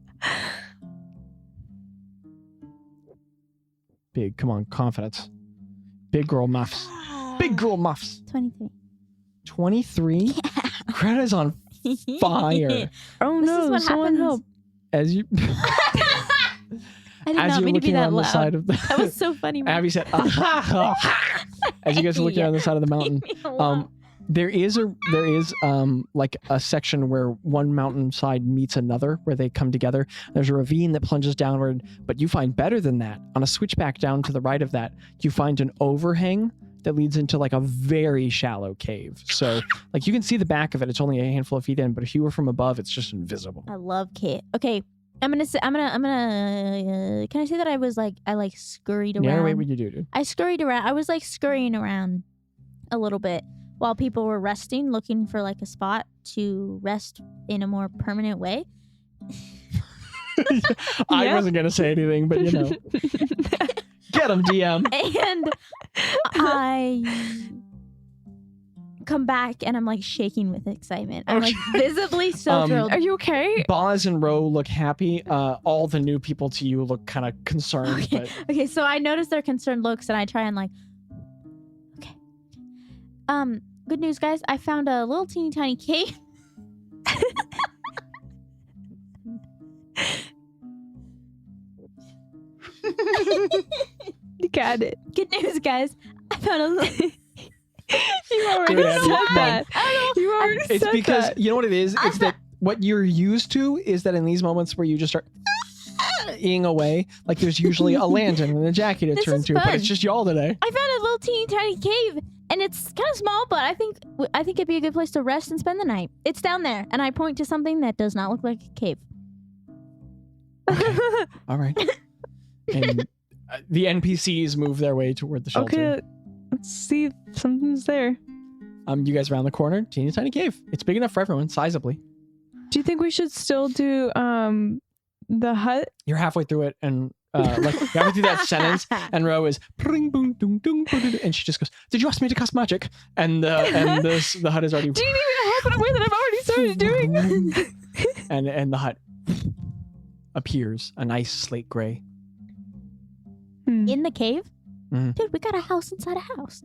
Big, come on, confidence. Big girl muffs. Big girl muffs. 23. 23? Greta's on fire. Oh This no, is what someone happens. help. As you I did as not you're mean to be looking that around the side loud. of the That was so funny. man. Abby said, as you guys are looking Yeah. around the side of the mountain, Leave me alone. there is like a section where one mountainside meets another, where they come together. There's a ravine that plunges downward, but you find better than that. On a switchback down to the right of that, you find an overhang that leads into like a very shallow cave. So like you can see the back of it. It's only a handful of feet in, but if you were from above, it's just invisible. I love Kate. Okay, I'm gonna. Can I say that I scurried around? Narrate what you do, dude. I scurried around. I was like scurrying around a little bit while people were resting, looking for like a spot to rest in a more permanent way. I Yeah. wasn't gonna say anything, but you know. Get him, DM. And I come back and I'm like shaking with excitement. I'm like visibly so thrilled. Are you okay? Bazz and Ro look happy. All the new people to you look kind of concerned. Okay. But Okay, so I notice their concerned looks and I try and like, okay. Good news, guys. I found a little teeny tiny cave. You got it. Good news, guys. I found a little. You already Dude, said fun. that. You already it's said because that. you know what it is. It's that what you're used to is that in these moments where you just start eating away, like there's usually a Landon and a Jaci to This turn is to, but fun. it's just y'all today. I found a little teeny tiny cave, and it's kind of small, but I think it'd be a good place to rest and spend the night. It's down there, and I point to something that does not look like a cave. All right. And the NPCs move their way toward the shelter. Okay, let's see if something's there. You guys around the corner, teeny tiny cave. It's big enough for everyone, sizably. Do you think we should still do the hut? You're halfway through it, and like you're halfway through that sentence, and Ro is pring, boom, doom, doom, boom, and she just goes, "Did you ask me to cast magic?" And the hut is already. Do you need me to help in a way that I've already started doing? and the hut appears a nice slate gray. In the cave? Mhm. Dude, we got a house inside a house.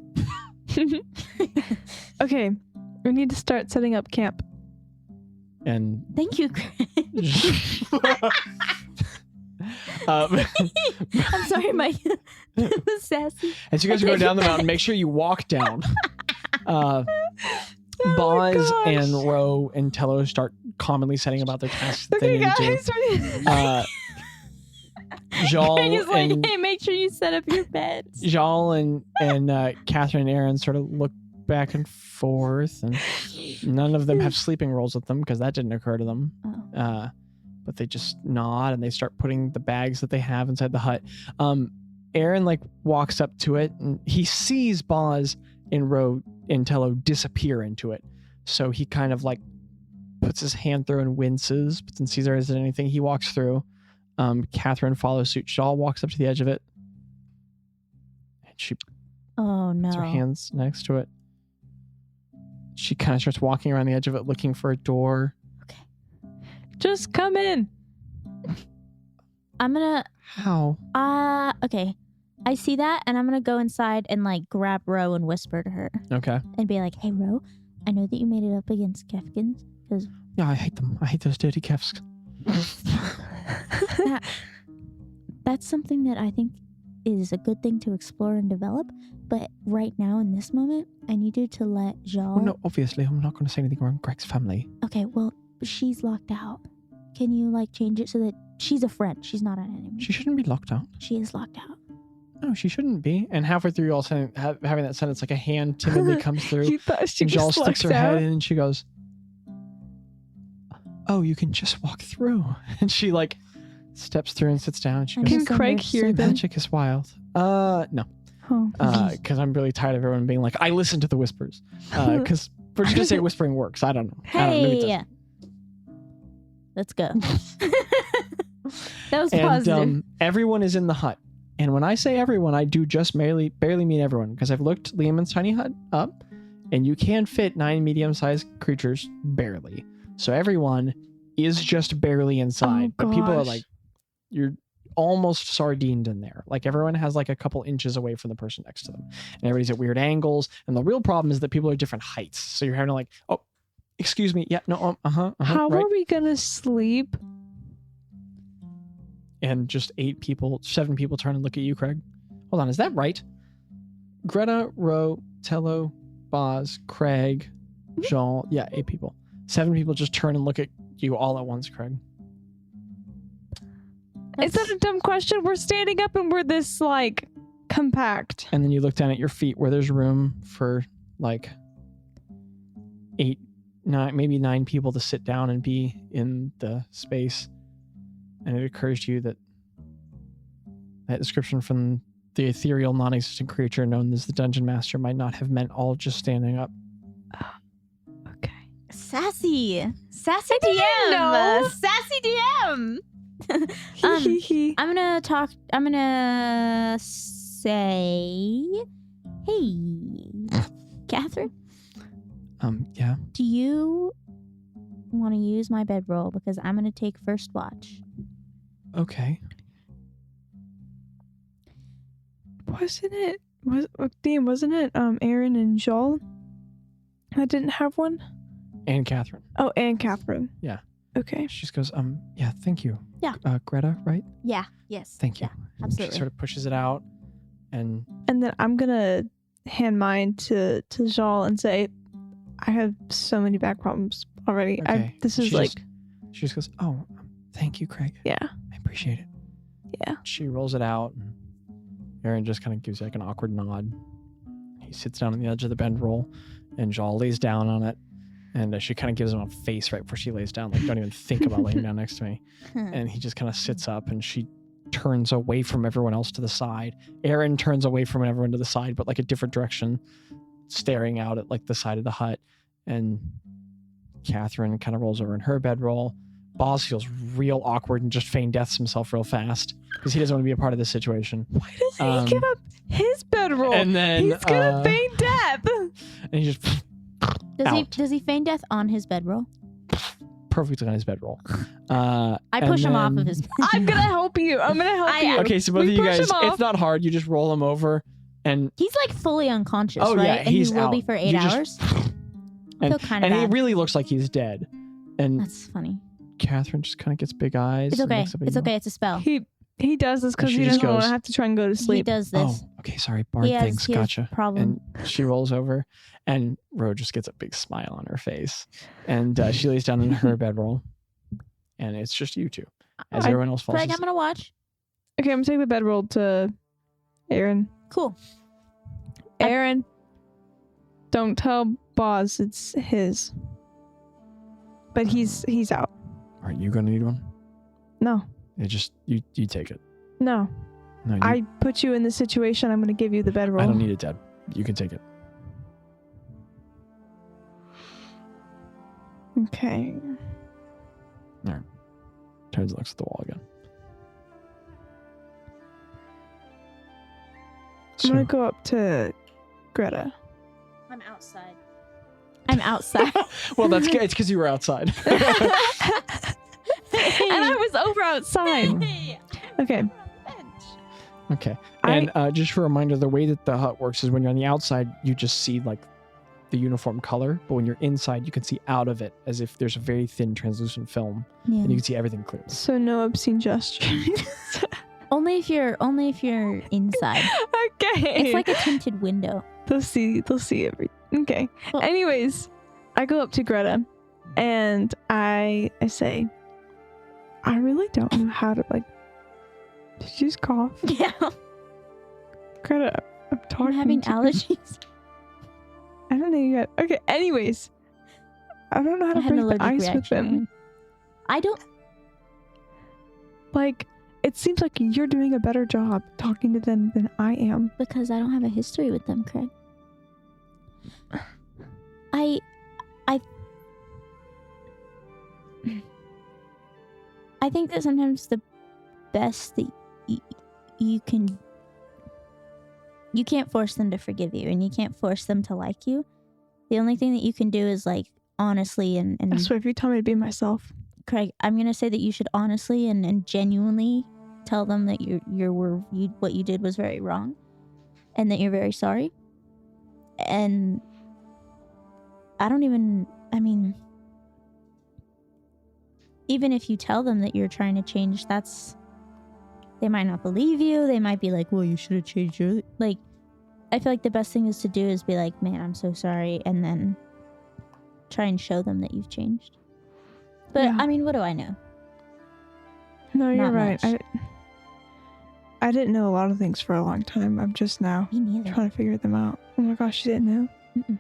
Okay, we need to start setting up camp. And Thank you, Greg. I'm sorry, Mike. It was sassy. As you guys are going down the mountain, make sure you walk down. Bazz gosh. and Ro and Tello start commonly setting about their tasks that Okay, they need guys. to. Jal Greg is like, and hey, make sure you set up your beds. Jal and Catherine and Aaron sort of look back and forth, and none of them have sleeping rolls with them because that didn't occur to them. Oh. But they just nod and they start putting the bags that they have inside the hut. Aaron like walks up to it and he sees Bazz and Ro and Tello disappear into it. So he kind of like puts his hand through and winces, but then sees there isn't anything. He walks through. Catherine follows suit. Shaw walks up to the edge of it. And she Oh, no. puts her hands next to it. She kind of starts walking around the edge of it looking for a door. Just come in. I'm gonna... How? Okay. I see that, and I'm gonna go inside and, like, grab Ro and whisper to her. Okay. And be like, hey, Ro, I know that you made it up against Kefkins, because Yeah, I hate them. I hate those dirty kefs. that's something that I think is a good thing to explore and develop. But right now, in this moment, I need you to let Jal... Well, no, obviously, I'm not going to say anything around Greg's family. Okay, well, she's locked out. Can you, like, change it so that she's a friend? She's not an enemy. She shouldn't be locked out. She is locked out. No, she shouldn't be. And halfway through, you all having that sentence, like a hand timidly comes through. You thought she And Jal just sticks her locked head out? in and she goes, "Oh, you can just walk through." And she like steps through and sits down. And she I'm goes, Can Craig hear misunderstood. them? "Magic is wild." No. Oh. Because I'm really tired of everyone being like, "I listen to the whispers." Because we're just gonna say whispering works. I don't know. I don't know. Maybe it Hey! doesn't. Let's go. That was And positive. everyone is in the hut. And when I say everyone, I do just barely mean everyone, because I've looked Lehman's tiny hut up, and you can fit 9 medium-sized creatures barely. So everyone is just barely inside. Oh, but people are gosh. like, you're almost sardined in there. Like everyone has like a couple inches away from the person next to them. And everybody's at weird angles. And the real problem is that people are different heights. So you're having to like, oh, excuse me. Yeah, no, How right. are we gonna sleep? And just 7 people turn and look at you, Craig. Hold on, is that right? Gretta, Ro, Tello, Bazz, Craig, Jean. Yeah, 8 people. 7 people just turn and look at you all at once, Craig. Is that a dumb question? We're standing up and we're this like compact. And then you look down at your feet where there's room for like 8, 9, maybe 9 people to sit down and be in the space. And it occurs to you that that description from the ethereal, non-existent creature known as the Dungeon Master might not have meant all just standing up. Okay. Sassy didn't DM. know. Sassy DM. I'm gonna say, hey, Catherine, Yeah. do you want to use my bedroll because I'm going to take first watch? Okay. Wasn't it Aaron and Joel that didn't have one? And Catherine. Oh, and Catherine. Yeah. Okay. She just goes, yeah, thank you. Yeah. Greta, right? Yeah. Yes. Thank you. Yeah, And absolutely. she sort of pushes it out, and And then I'm gonna hand mine to Joel and say, I have so many back problems already. okay. This is She like, she just goes, oh, thank you, Craig. yeah, I appreciate it. yeah. She rolls it out, and Aaron just kind of gives like an awkward nod. He sits down on the edge of the bedroll, and Joel lays down on it, and she kind of gives him a face right before she lays down, like, don't even think about laying down next to me. And he just kind of sits up, and she turns away from everyone else to the side. Aaron turns away from everyone to the side, but like a different direction, staring out at like the side of the hut. And Catherine kind of rolls over in her bedroll. Bazz feels real awkward and just feign deaths himself real fast because he doesn't want to be a part of this situation. Why does he give up his bedroll? And then He's gonna feign death. and he just Does he feign death on his bedroll? perfectly on his bedroll. I push him off of his. I'm gonna help you. I'm gonna help you. Okay, so both We of you push guys, him off. it's not hard. You just roll him over, and He's like fully unconscious, Oh, right? yeah, and he's he will be out. for 8 You just- hours. I feel kind of and bad. it really looks like he's dead. And That's funny. Catherine just kind of gets big eyes. It's and okay. looks up at It's you. okay. It's a spell. He does this because she he just doesn't want goes- to have to try and go to He sleep. does Oh, this. okay. Sorry. Bard he has, thinks. he has Gotcha. problem. And she rolls over, and Ro just gets a big smile on her face, and she lays down in her bedroll, and it's just you two, as everyone else falls Craig, I'm asleep. gonna watch. Okay, I'm gonna take the bedroll to Aaron. Cool. Aaron, don't tell Bazz it's his. But he's out. Are you gonna need one? No, It just you take it. no. No, you, I put you in this situation. I'm gonna give you the bedroll. I don't need it, Dad. You can take it. Okay. Turns and looks at the wall again. I'm gonna go up to Greta. I'm outside. I'm outside. Well, that's good. It's because you were outside. And I was over outside. Okay. Okay. And just for a reminder, the way that the hut works is when you're on the outside, you just see like the uniform color, but when you're inside, you can see out of it as if there's a very thin translucent film, Yeah. and you can see everything clearly. So no obscene gestures. Only if you're inside. Okay. It's like a tinted window. They'll see everything. Okay. Well- Anyways, I go up to Greta and I say, I really don't know how to like. Did you just cough? Yeah. Greta, I'm talking. I'm having to you. allergies. I don't know yet. Okay. Anyways, I don't know how I to had an break the allergic ice with them. reaction. I don't. Like, it seems like you're doing a better job talking to them than I am. Because I don't have a history with them, Craig. I think that sometimes the best that you can't force them to forgive you, and you can't force them to like you. The only thing that you can do is like honestly and I swear, if you tell me to be myself. Craig, I'm gonna say that you should honestly and genuinely tell them that what you did was very wrong, and that you're very sorry. And even if you tell them that you're trying to change, they might not believe you. They might be like, well, you should have changed your, like, I feel like the best thing is to do is be like, man, I'm so sorry. And then try and show them that you've changed. But Yeah. I mean, what do I know? No, you're Not right. much. I didn't know a lot of things for a long time. I'm just now Me neither. trying to figure them out. Oh my gosh, you didn't know? Mm-mm.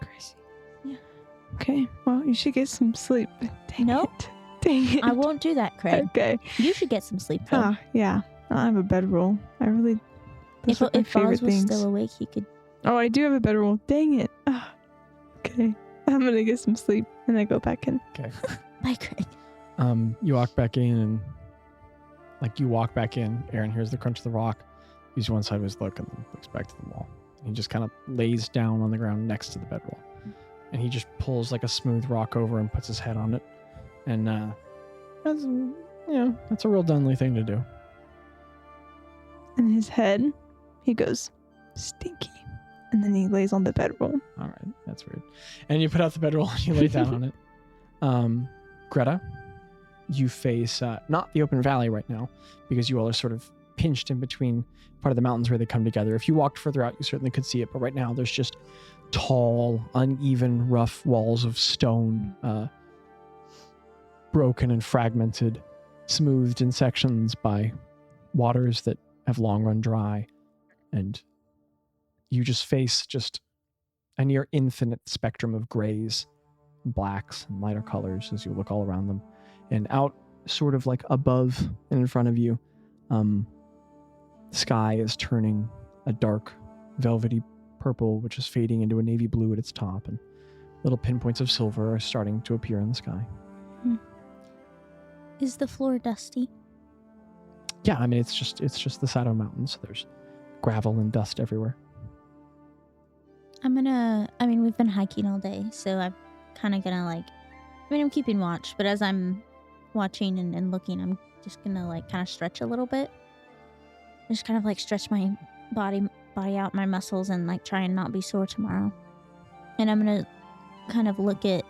Crazy. Yeah. Okay, well, you should get some sleep. Dang No. it. Dang it. I won't do that, Craig. Okay. You should get some sleep, though. Ah, yeah. I have a bedroll. I really. Those If are my Bazz favorite was things. still awake, he could. Oh, I do have a bedroll. Dang it. Ah, okay. I'm gonna get some sleep and I go back in. Okay. Bye, Craig. You walk back in, and Like you walk back in, Aaron hears the crunch of the rock, gives you one sideways look, and then looks back to the wall. And he just kind of lays down on the ground next to the bedroll. And he just pulls like a smooth rock over and puts his head on it. And that's a real Dunley thing to do. In his head, he goes, "Stinky." And then he lays on the bedroll. All right, that's weird. And you put out the bedroll and you lay down on it. Gretta, you face not the open valley right now because you all are sort of pinched in between part of the mountains where they come together. If you walked further out, you certainly could see it, but right now there's just tall, uneven, rough walls of stone, broken and fragmented, smoothed in sections by waters that have long run dry, and you just face just a near infinite spectrum of grays, blacks, and lighter colors as you look all around them. And out sort of like above and in front of you, the sky is turning a dark, velvety purple, which is fading into a navy blue at its top, and little pinpoints of silver are starting to appear in the sky. Is the floor dusty? Yeah, I mean, it's just the Sato Mountains. So there's gravel and dust everywhere. we've been hiking all day, so I'm kind of gonna I'm keeping watch, but as I'm watching and looking, I'm just gonna kind of stretch a little bit. Just kind of stretch my body out, my muscles, and try and not be sore tomorrow. And I'm gonna kind of look at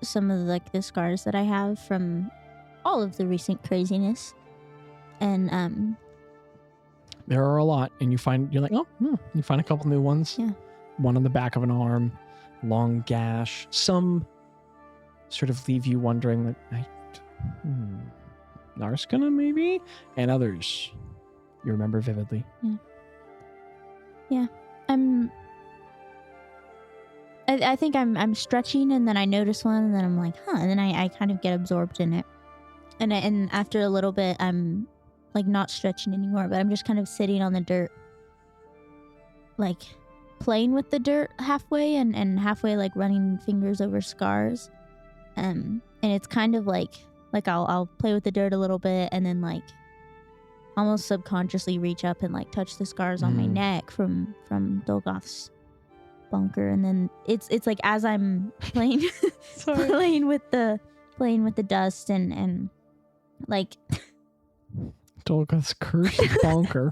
some of the scars that I have from all of the recent craziness. And there are a lot, and you find you find a couple new ones. Yeah. One on the back of an arm, long gash. Some sort of leave you wondering, Narskina maybe, and others you remember vividly. Yeah. I think I'm stretching, and then I notice one, and then I'm like, huh, and then I kind of get absorbed in it, and after a little bit, I'm not stretching anymore, but I'm just kind of sitting on the dirt, playing with the dirt halfway, and halfway running fingers over scars, and it's kind of I'll play with the dirt a little bit, and then almost subconsciously reach up and touch the scars on my neck from Dolgoth's bunker, and then it's as I'm playing playing with the dust and Dolgoth's cursed bunker,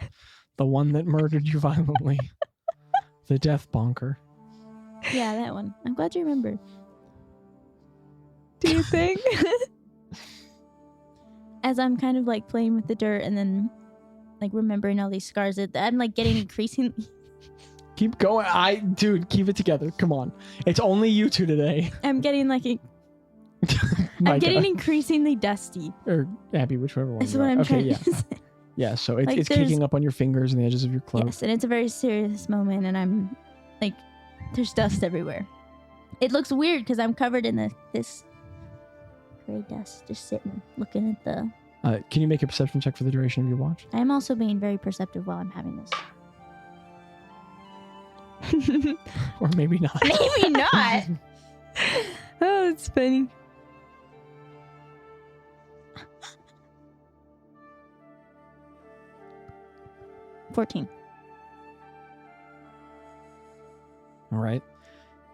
the one that murdered you violently, the death bunker. Yeah, that one. I'm glad you remembered. Do you think? As I'm kind of playing with the dirt and then remembering all these scars, I'm getting increasingly. Keep going. Dude, keep it together. Come on. It's only you two today. I'm getting I'm getting increasingly dusty. Or Abby, whichever one. That's what I'm trying to say. Yeah, so it's kicking up on your fingers and the edges of your cloak. Yes, and it's a very serious moment, and I'm there's dust everywhere. It looks weird because I'm covered in this gray dust, just sitting, looking at the... Can you make a perception check for the duration of your watch? I am also being very perceptive while I'm having this. Or maybe not. Maybe not! Oh, it's funny. $14. All right.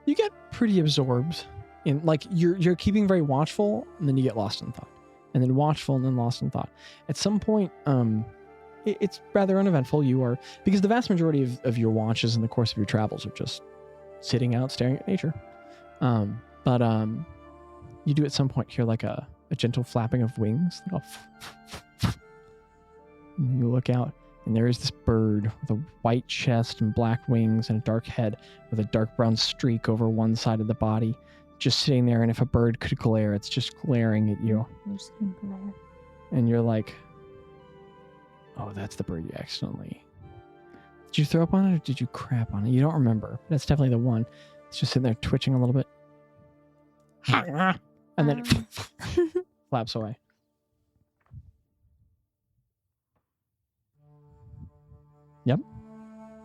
You get pretty absorbed in you're keeping very watchful, and then you get lost in thought, and then watchful, and then lost in thought. At some point, it's rather uneventful. You are, because the vast majority of your watches in the course of your travels are just sitting out staring at nature. But you do at some point hear a gentle flapping of wings. And you look out, and there is this bird with a white chest and black wings and a dark head with a dark brown streak over one side of the body, just sitting there. And if a bird could glare, it's just glaring at you. And you're like, oh, that's the bird you accidentally... Did you throw up on it, or did you crap on it? You don't remember. That's definitely the one. It's just sitting there twitching a little bit. And then it flaps away. Yep.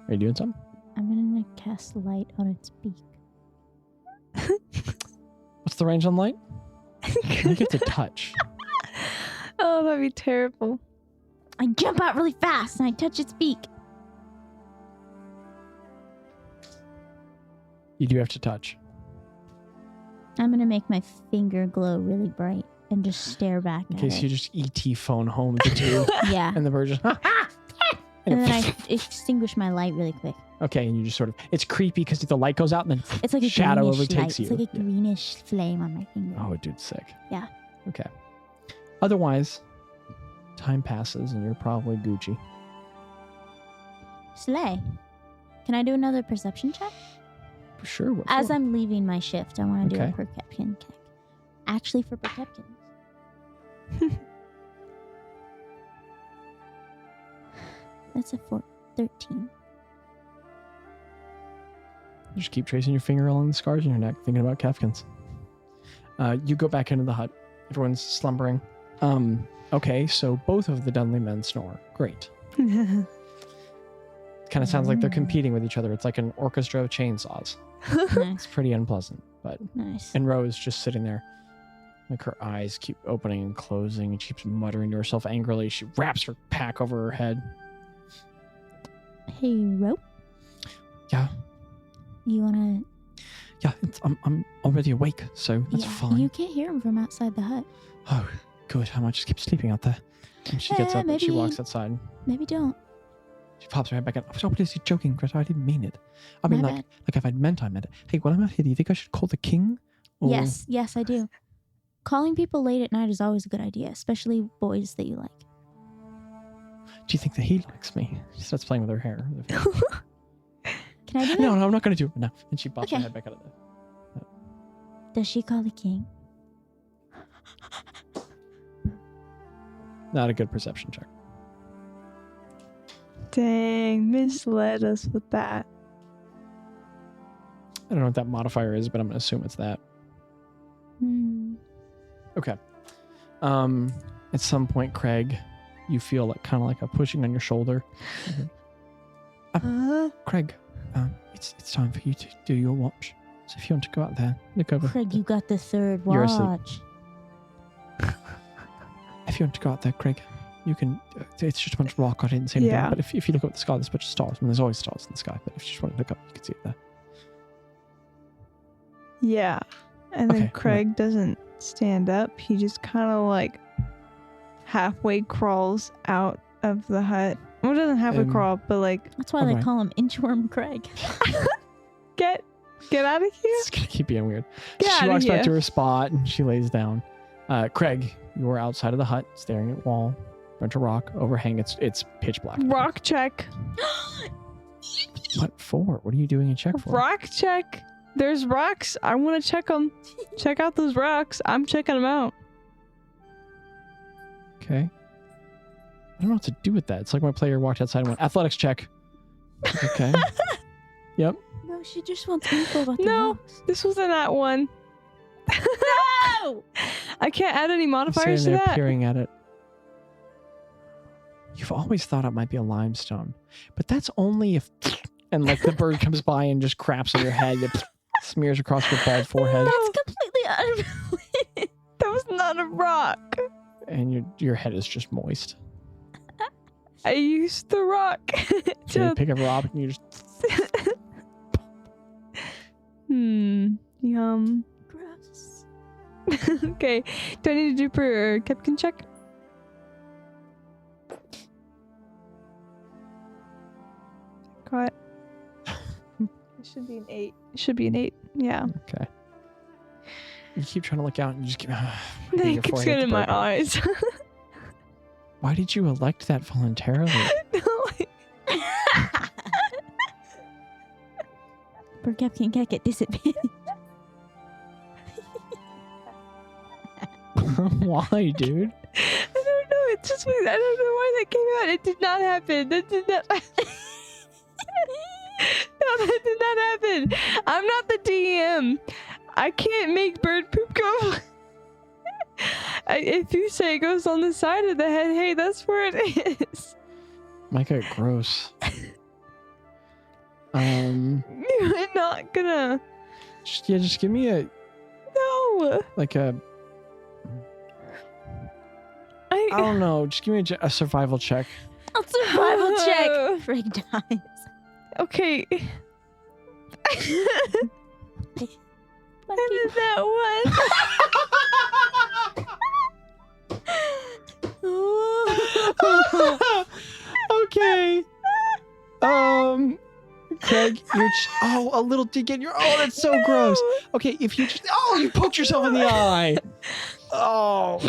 Are you doing something? I'm gonna cast light on its beak. What's the range on light? I think it's a touch. Oh, that'd be terrible. I jump out really fast and I touch its beak. You do have to touch. I'm gonna make my finger glow really bright and just stare back In at case it. you just ET phone home the two. Yeah. And the bird just... And then I extinguish my light really quick. Okay, and you just sort of... It's creepy because the light goes out and then It's like a shadow greenish overtakes light. you. It's like a greenish flame on my finger. Oh, dude's sick. Yeah. Okay. Otherwise, time passes and you're probably Gucci. Slay. Can I do another perception check? Sure. What As for? I'm leaving my shift, I want to do a Okay. perception check. Actually, for perceptions. That's a 13. You just keep tracing your finger along the scars on your neck, thinking about Kefkins. You go back into the hut. Everyone's slumbering. Okay, so both of the Dunley men snore. Great. Kind of sounds like they're competing with each other. It's like an orchestra of chainsaws. Nice. It's pretty unpleasant, but... Nice. And Rose just sitting there. Like her eyes keep opening and closing and she keeps muttering to herself angrily. She wraps her pack over her head. Hey, Ro. Yeah. You wanna? Yeah, I'm already awake, so that's fine. You can't hear him from outside the hut. Oh, good. I might just keep sleeping out there. And she gets up and she maybe- walks outside. Maybe don't. She pops her head back in. I was obviously joking, Greta. I didn't mean it. I mean, My like bad. if I'd meant, I meant it. Hey, when I'm out here, do you think I should call the king? Or... Yes, I do. Calling people late at night is always a good idea, especially boys that you like. Do you think that he likes me? She starts playing with her hair. Can I do No, that? I'm not going to do it now. And she pops her Okay. head back out of the... Does she call the king? Not a good perception check. Dang, misled us with that. I don't know what that modifier is, but I'm going to assume it's that. Okay. At some point, Craig, you feel like kind of like a pushing on your shoulder. Craig, it's time for you to do your watch. So if you want to go out there, look over. Craig, you got the third You're asleep. watch. If you want to go out there, Craig, you can. It's just a bunch of rock. I didn't say anything. Yeah. But if you look up at the sky, there's a bunch of stars. I mean, there's always stars in the sky. But if you just want to look up, you can see it there. Yeah. And then Okay, Craig doesn't stand up. He just kind of like halfway crawls out of the hut. Well, doesn't halfway crawl, but like That's why they Alright. call him Inchworm Craig. get out of here. It's gonna keep being weird. Get She outta walks back here. to her spot and she lays down. Craig, you are outside of the hut, staring at wall, bunch of rock overhang. It's pitch black. Rock check. What for? What are you doing a check for? Rock check. There's rocks. I want to check them. Check out those rocks. I'm checking them out. Okay. I don't know what to do with that. It's like my player walked outside and went, athletics check. Okay. Yep. No, she just wants info about the No. rocks. This wasn't that one. No! I can't add any I'm modifiers to sitting there that. peering at it. You've always thought it might be a limestone, but that's only if and like the bird comes by and just craps on your head, it smears across your bald forehead, That's completely unrelated. That was not a rock. and your head is just moist. I used the rock So you to pick up a rock and you just Yum. Gross. Okay. Do I need to do per Kepkin check? Got. It should be an 8. It should be an 8. Yeah. okay. You keep trying to look out and you just keep. your It keeps forehead getting in my burning. eyes. Why did you elect that voluntarily? For Captain Keck at disadvantage. Why, dude? I don't know. It's just weird. I don't know why that came out. It did not happen. That did not. No, that did not happen. I'm not the DM. I can't make bird poop go. If you say it goes on the side of the head, hey, that's where it is. Micah, gross. You're not gonna. Just give me a No. like a. I don't know. Just give me a survival check. A survival check. Frank dies. Okay. I did that one. Okay. Craig, a little dig in your. Oh, that's so gross. Okay, if you just. Oh, you poked yourself in the eye. Oh,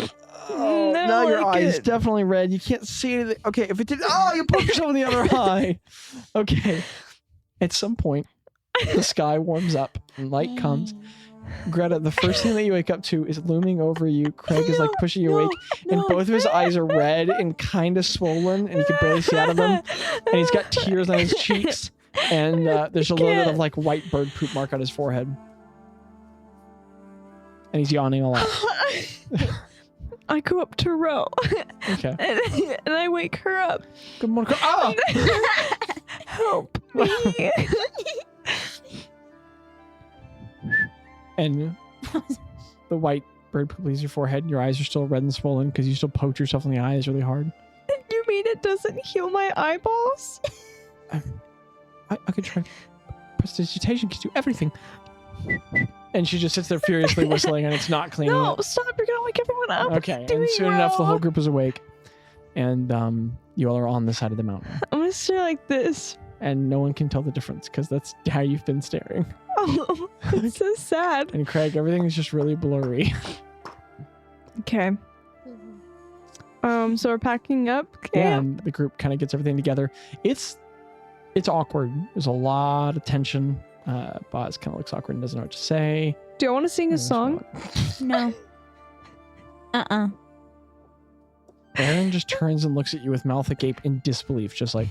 No, now your like eye is it. definitely red. You can't see anything. Okay, if it did. Oh, you poked yourself in the other eye. Okay. At some point, the sky warms up and light comes. Greta, the first thing that you wake up to is looming over you. Craig is like pushing you awake, and both of his eyes are red and kind of swollen, and you can barely see out of them. And he's got tears on his cheeks, and there's a little bit of like white bird poop mark on his forehead. And he's yawning a lot. I go up to Ro. Okay. And I wake her up. Good morning. Oh! Help me. And the white bird poop leaves your forehead, and your eyes are still red and swollen because you still poked yourself in the eyes really hard. You mean it doesn't heal my eyeballs? I could try. Prestidigitation can do everything. And she just sits there furiously whistling, and it's not cleaning No, it. stop. You're going to wake everyone up. Okay, Doing and soon enough, the well. whole group is awake, and you all are on the side of the mountain, I'm going to stare like this. and no one can tell the difference because that's how you've been staring. Oh, it's so sad. And Craig, everything is just really blurry. Okay. So we're packing up. Yeah, and the group kind of gets everything together. It's awkward. There's a lot of tension. Bazz kind of looks awkward and doesn't know what to say. Do I want to sing a song? No. Aaron just turns and looks at you with mouth agape in disbelief, just like,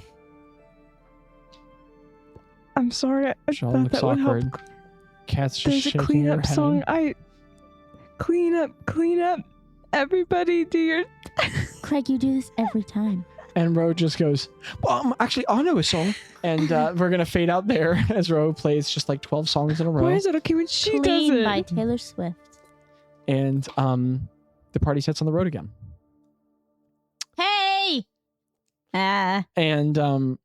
I'm sorry. I Sean thought looks that would awkward. help. Cat's just There's a shaking clean her up head. song. Clean up. Everybody do your. Craig, you do this every time. And Ro just goes, well, actually, I know a song. And we're going to fade out there as Ro plays just like 12 songs in a row. Why is it okay when she does Clean it? by Taylor Swift. And the party sets on the road again. Hey! And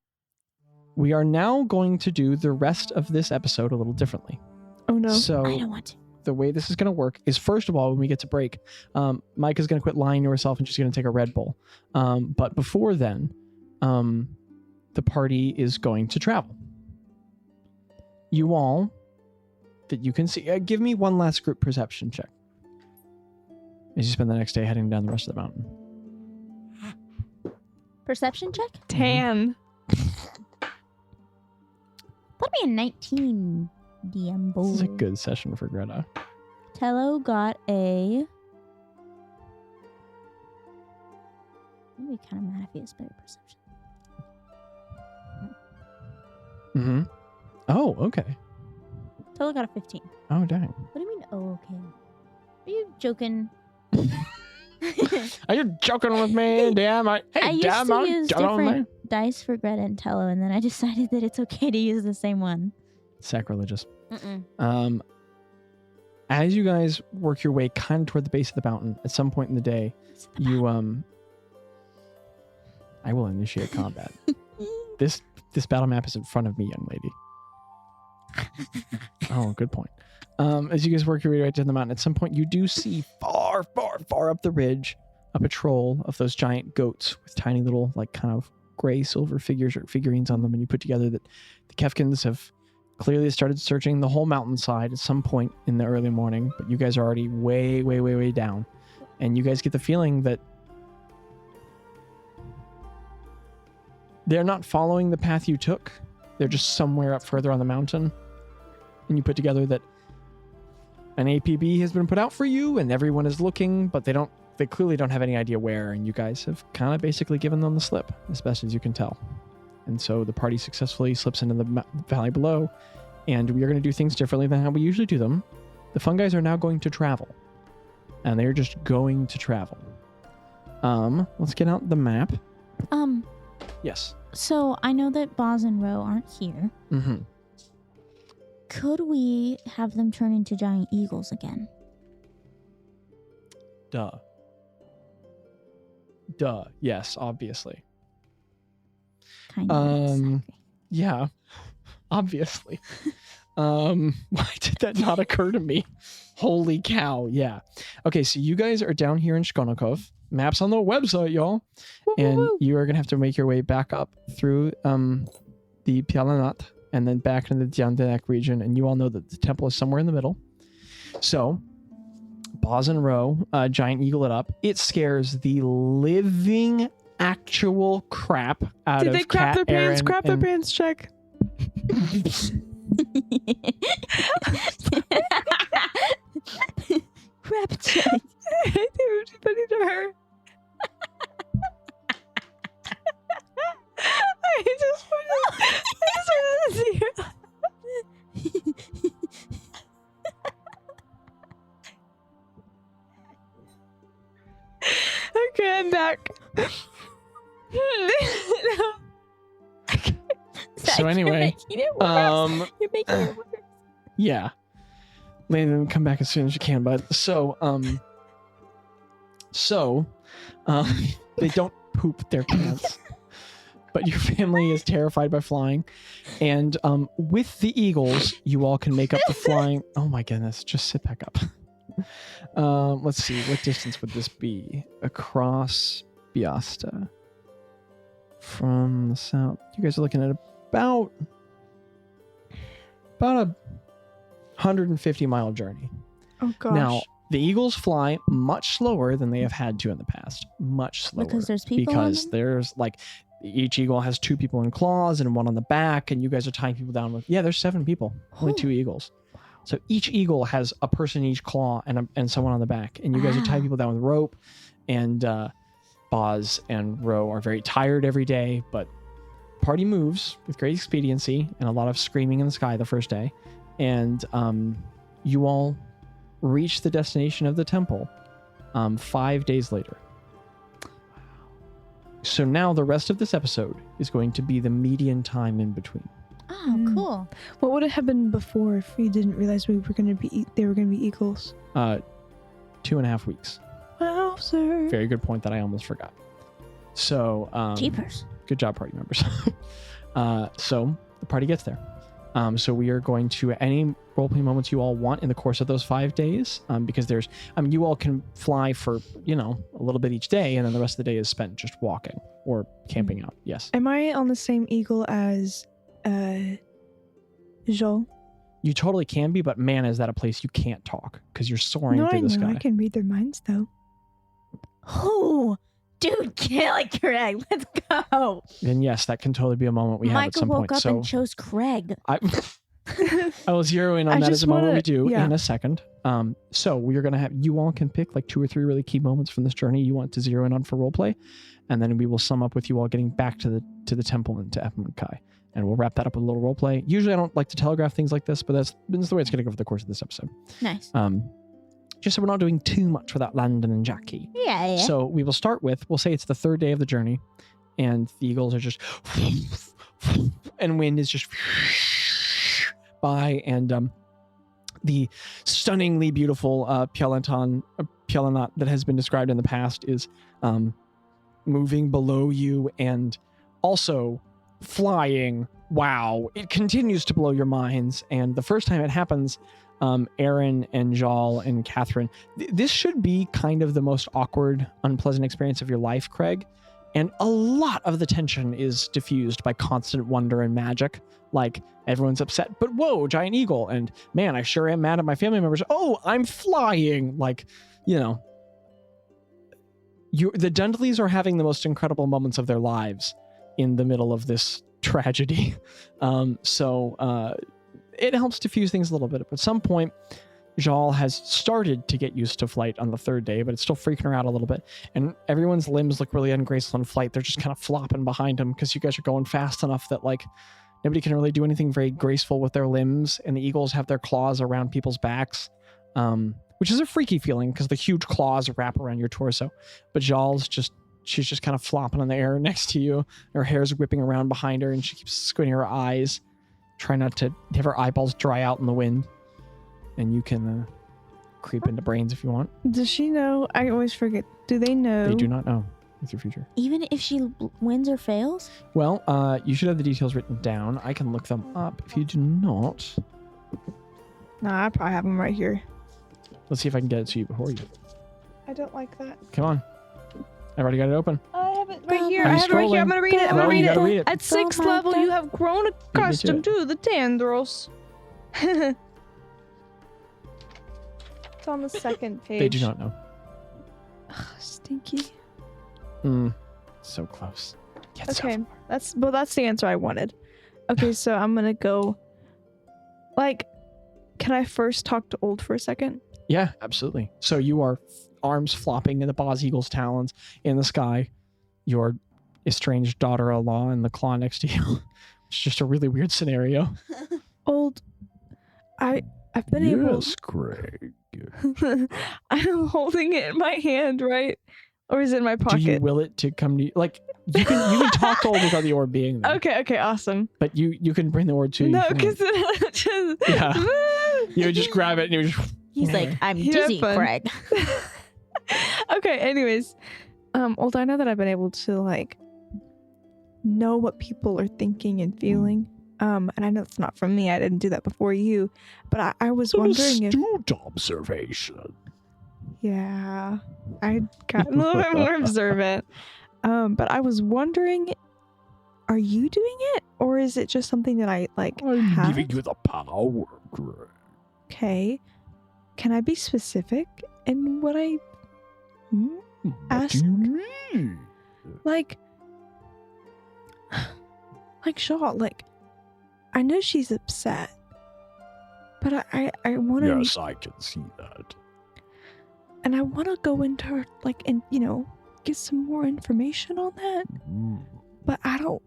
we are now going to do the rest of this episode a little differently. Oh no. So I don't want to. the way this is going to work is, first of all, when we get to break, Mika's going to quit lying to herself and she's going to take a Red Bull. But before then, the party is going to travel. You all that you can see, give me one last group perception check as you spend the next day heading down the rest of the mountain. Perception check? Tan. That'd be a 19, DM boy. This is a good session for Greta. Tello got a... I'd be kind of mad if he has better perception. Mm-hmm. Oh, okay. Tello got a 15. Oh, dang. What do you mean, oh, okay? Are you joking? Are you joking with me? Damn, I used damn, to I'm use joking with me. different dice for Greta and Tello, and then I decided that it's okay to use the same one. Sacrilegious. Mm-mm. As you guys work your way kind of toward the base of the mountain, at some point in the day, you I will initiate combat. This battle map is in front of me, young lady. Oh, good point. As you guys work your way right down the mountain, at some point you do see far, far, far up the ridge a patrol of those giant goats with tiny little, like, kind of gray silver figures or figurines on them, and you put together that the Kefkins have clearly started searching the whole mountainside at some point in the early morning, but you guys are already way, way, way, way down. And you guys get the feeling that they're not following the path you took. They're just somewhere up further on the mountain. And you put together that an APB has been put out for you and everyone is looking, but they clearly don't have any idea where, and you guys have kind of basically given them the slip, as best as you can tell. And so the party successfully slips into the valley below, and we are going to do things differently than how we usually do them. The fun guys are now going to travel, and they're just going to travel. Let's get out the map. Yes. So I know that Bazz and Ro aren't here. Mm-hmm. Could we have them turn into giant eagles again? Duh. Duh. Yes, obviously. Kind of. Yeah, obviously. Why did that not occur to me? Holy cow. Yeah. Okay, so you guys are down here in Shkonokov. Maps on the website, y'all. And you are going to have to make your way back up through the Pialanat and then back into the Diandanek region. And you all know that the temple is somewhere in the middle. So, Bazz and Ro, giant eagle it up. It scares the living actual crap out Did of they crap Kat, their pants? Aaron, Crap their and- pants check. Crap check. They were funny to her. I just wanted to see her. Okay, I'm back. So anyway, You're making it worse. yeah. Landon, come back as soon as you can, bud. So they don't poop their pants, but your family is terrified by flying, and with the eagles, you all can make up the flying. Oh my goodness, just sit back up. Let's see, what distance would this be across Biasta from the south? You guys are looking at about a 150-mile journey. Oh gosh. Now, the eagles fly much slower than they have had to in the past. Much slower. Because there's people on Because them? there's like each eagle has 2 people in claws and 1 on the back, and you guys are tying people down with there's 7 people, only 2 eagles. So each eagle has a person in each claw and someone on the back, and you guys are tying people down with rope. And Bazz and Ro are very tired every day, but party moves with great expediency and a lot of screaming in the sky the first day. And you all reach the destination of the temple 5 days later. So now the rest of this episode is going to be the median time in between. Oh, cool. What would have happened before if we didn't realize they were going to be eagles? 2.5 weeks. Wow, sir. Very good point that I almost forgot. So Jeepers. good job, party members. So the party gets there. So we are going to any roleplay moments you all want in the course of those 5 days, because there's, you all can fly for, a little bit each day, and then the rest of the day is spent just walking or camping out. Yes. Am I on the same eagle as Joel? You totally can be, but man, is that a place you can't talk because you're soaring No, through I the know. sky. I can read their minds, though. Oh, dude, kill it, Craig. Let's go. Then yes, that can totally be a moment we have at Michael some woke point. up So and chose Craig. I will zero in on I that just as a moment wanna- we do yeah. in a second. So we are going to have, you all can pick like 2 or 3 really key moments from this journey you want to zero in on for roleplay, and then we will sum up with you all getting back to the temple and to Ephemekai, and we'll wrap that up with a little roleplay. Usually I don't like to telegraph things like this, but that's the way it's going to go for the course of this episode. Nice. Just so we're not doing too much without Landon and Jaci. Yeah. So we will start with, we'll say it's the 3rd day of the journey, and the eagles are just, and wind is just by, and the stunningly beautiful Pialanat that has been described in the past is moving below you and also flying. Wow, it continues to blow your minds. And the first time it happens, Aaron and Jal and Catherine, this should be kind of the most awkward, unpleasant experience of your life, Craig. And a lot of the tension is diffused by constant wonder and magic. Like, everyone's upset, but whoa, giant eagle. And man, I sure am mad at my family members. Oh, I'm flying. Like, the Dundleys are having the most incredible moments of their lives in the middle of this tragedy. It helps diffuse things a little bit. But at some point, Jal has started to get used to flight on the 3rd day, but it's still freaking her out a little bit. And everyone's limbs look really ungraceful in flight. They're just kind of flopping behind him because you guys are going fast enough that, like, nobody can really do anything very graceful with their limbs. And the eagles have their claws around people's backs, which is a freaky feeling because the huge claws wrap around your torso. But she's just kind of flopping in the air next to you. Her hair's whipping around behind her, and she keeps squinting her eyes, trying not to have her eyeballs dry out in the wind. And you can creep into brains if you want. Does she know? I always forget. Do they know? They do not know. with your future. Even if she wins or fails? Well, you should have the details written down. I can look them up. If you do not, Nah, I probably have them right here. let's see if I can get it to you before you. I don't like that. Come on. I've already got it open. I have it right here. I'm I have it right here. I'm scrolling. gonna read it. I'm No, gonna you read gotta it. read it. At 6th Oh my level, God. you have grown accustomed to the tendrils. It's on the second page. They do not know. Stinky. So close. Get so Okay, far. that's the answer I wanted. Okay, so I'm gonna go. Like, can I first talk to Old for a second? Yeah, absolutely. So you are arms flopping in the Bazz Eagle's talons in the sky. Your estranged daughter-in-law in the claw next to you. It's just a really weird scenario. Old, I've been able. Craig. I'm holding it in my hand, right? Or is it in my Do pocket? you will it to come to you? Like, you can talk to Old without the orb being there. Okay, awesome. But you can bring the orb to you. No, from- because just Yeah. You would just grab it and you would just... He's like, I'm You have dizzy, fun. Craig. Okay, anyways. Old, I know that I've been able to like know what people are thinking and feeling. And I know it's not from me. I didn't do that before you. But I was wondering if observation. yeah, I got a little bit more observant. But I was wondering, are you doing it? Or is it just something that I like have? you the power, Craig. Okay. Can I be specific in what I ask? What do you mean? Like Shaw, like I know she's upset, but I want to, Yes, I can see that. and I want to go into her, like, and get some more information on that. But I don't.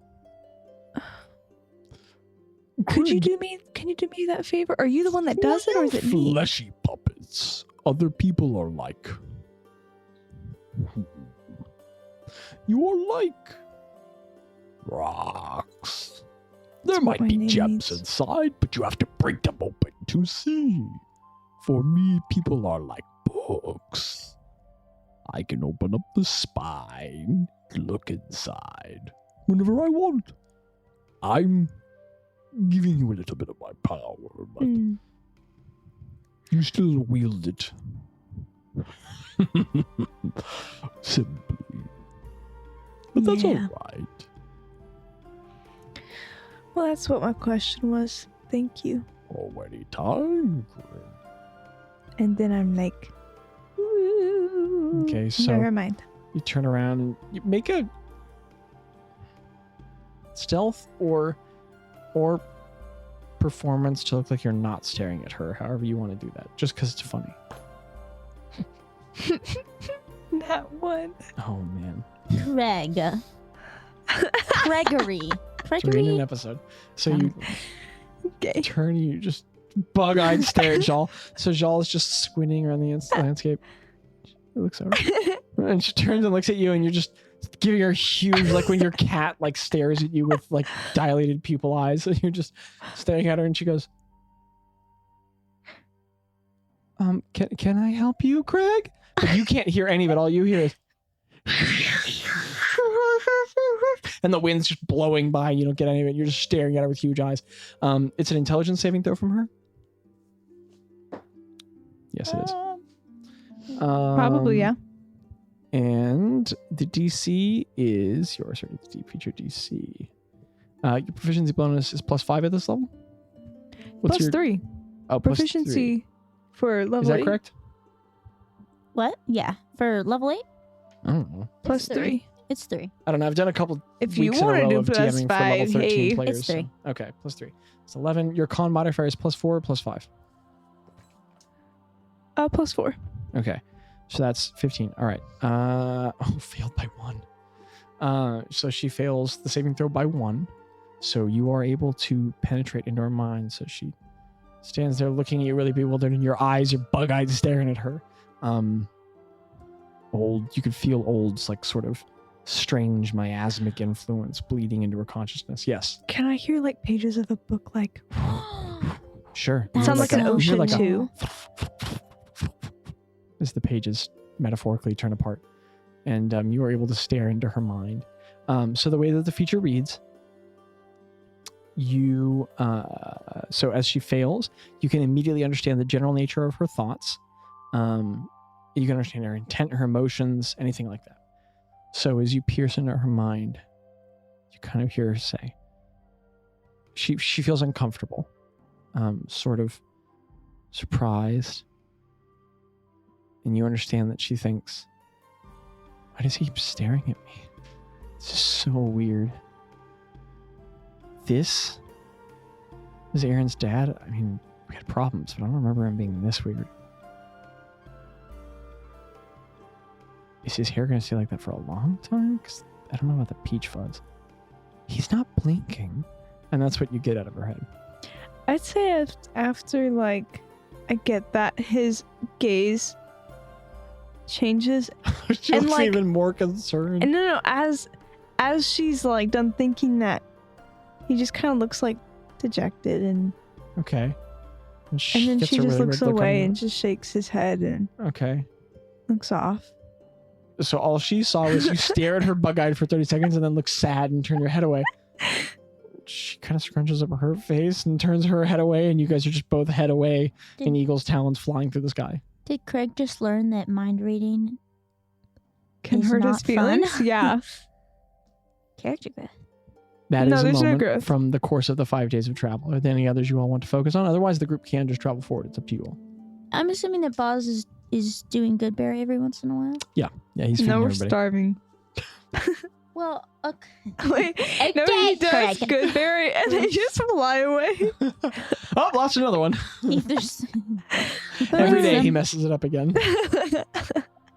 Can you do me that favor? Are you the one that does it, or is it me? Fleshy puppets. Other people are like. You are like rocks. There That's what might my be name gems means. inside, but you have to break them open to see. For me, people are like books. I can open up the spine, look inside, whenever I want. I'm giving you a little bit of my power, but you still wield it. Simply. But that's Yeah. alright. Well, that's what my question was. Thank you. Already time. And then I'm like, ooh, Okay, so never mind. you turn around and you make a stealth or performance to look like you're not staring at her, however you want to do that, just because it's funny. That one. Oh man. Craig. Gregory. So we're in an episode. So you Okay. turn, you just bug-eyed stare at Jal. So Jal is just squinting around the landscape. She looks over. And she turns and looks at you, and you're just giving her huge, like when your cat like stares at you with like dilated pupil eyes, and you're just staring at her, and she goes, can I help you, Craig? But you can't hear any of it. All you hear is and the wind's just blowing by, and you don't get any of it. You're just staring at her with huge eyes. It's an intelligence saving throw from her. Yes, it is. Probably, yeah. And the DC is your feature DC. Your proficiency bonus is +5 at this level. Plus 3. Oh, plus Proficiency 3. for level Is that 8. correct? What? Yeah. For level 8? I don't know. Plus It's 3. It's 3. I don't know. I've done a couple If you weeks in a want to row do of plus DMing for level 5, 13 hey. players. It's 3. So- okay, +3. It's 11. Your con modifier is +4, +5. Plus 4. Okay. So that's 15. All right. Failed by 1. So she fails the saving throw by 1. So you are able to penetrate into her mind. So she stands there looking at you really bewildered, and your eyes are bug-eyed staring at her. You could feel Old's like sort of strange miasmic influence bleeding into her consciousness. Yes. Can I hear like pages of a book like Sure. That sound like an so ocean like too? as the pages metaphorically turn apart. and you are able to stare into her mind. So the way that the feature reads, so as she fails, you can immediately understand the general nature of her thoughts. You can understand her intent, her emotions, anything like that. So as you pierce into her mind, you kind of hear her say, she feels uncomfortable, sort of surprised. And you understand that she thinks, why does he keep staring at me? It's just so weird. This is Aaron's dad. I mean, we had problems, but I don't remember him being this weird. Is his hair going to stay like that for a long time? Because I don't know about the peach fuzz. He's not blinking. And that's what you get out of her head. I'd say after, like, I get that, his gaze changes. She And, looks like- even more concerned. And no, as she's, like, done thinking that, he just kind of looks, like, dejected. And Okay. And then gets she a just really looks weird look on away you. and just shakes his head and Okay. looks off. So all she saw was you stare at her bug-eyed for 30 seconds and then look sad and turn your head away. She kind of scrunches up her face and turns her head away, and you guys are just both head away in eagle's talons flying through the sky. Did Craig just learn that mind reading Can is hurt his not fun? feelings? Yeah. character growth? That No, is a there's no moment growth. from the course of the 5 days of travel. Are there any others you all want to focus on? Otherwise, the group can just travel forward. It's up to you all. I'm assuming that Bazz is doing Goodberry every once in a while. Yeah, he's feeding No, we're everybody. starving. Well, okay. Wait, no, he Okay, does Craig. Goodberry and they just fly away. Oh, lost another one. If there's Every day Listen, he messes it up again.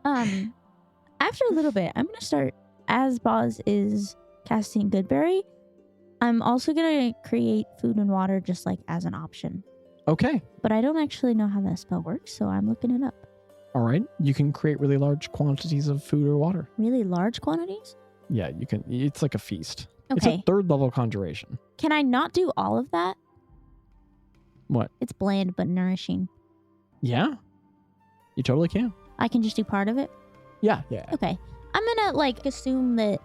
after a little bit, I'm gonna start as Bazz is casting Goodberry. I'm also gonna create food and water just like as an option. Okay. But I don't actually know how that spell works, so I'm looking it up. All right. You can create really large quantities of food or water. Really large quantities? Yeah, you can. It's like a feast. It's Okay. a 3rd level conjuration. Can I not do all of that? What? It's bland but nourishing. Yeah. You totally can. I can just do part of it? Yeah. Okay. I'm gonna like assume that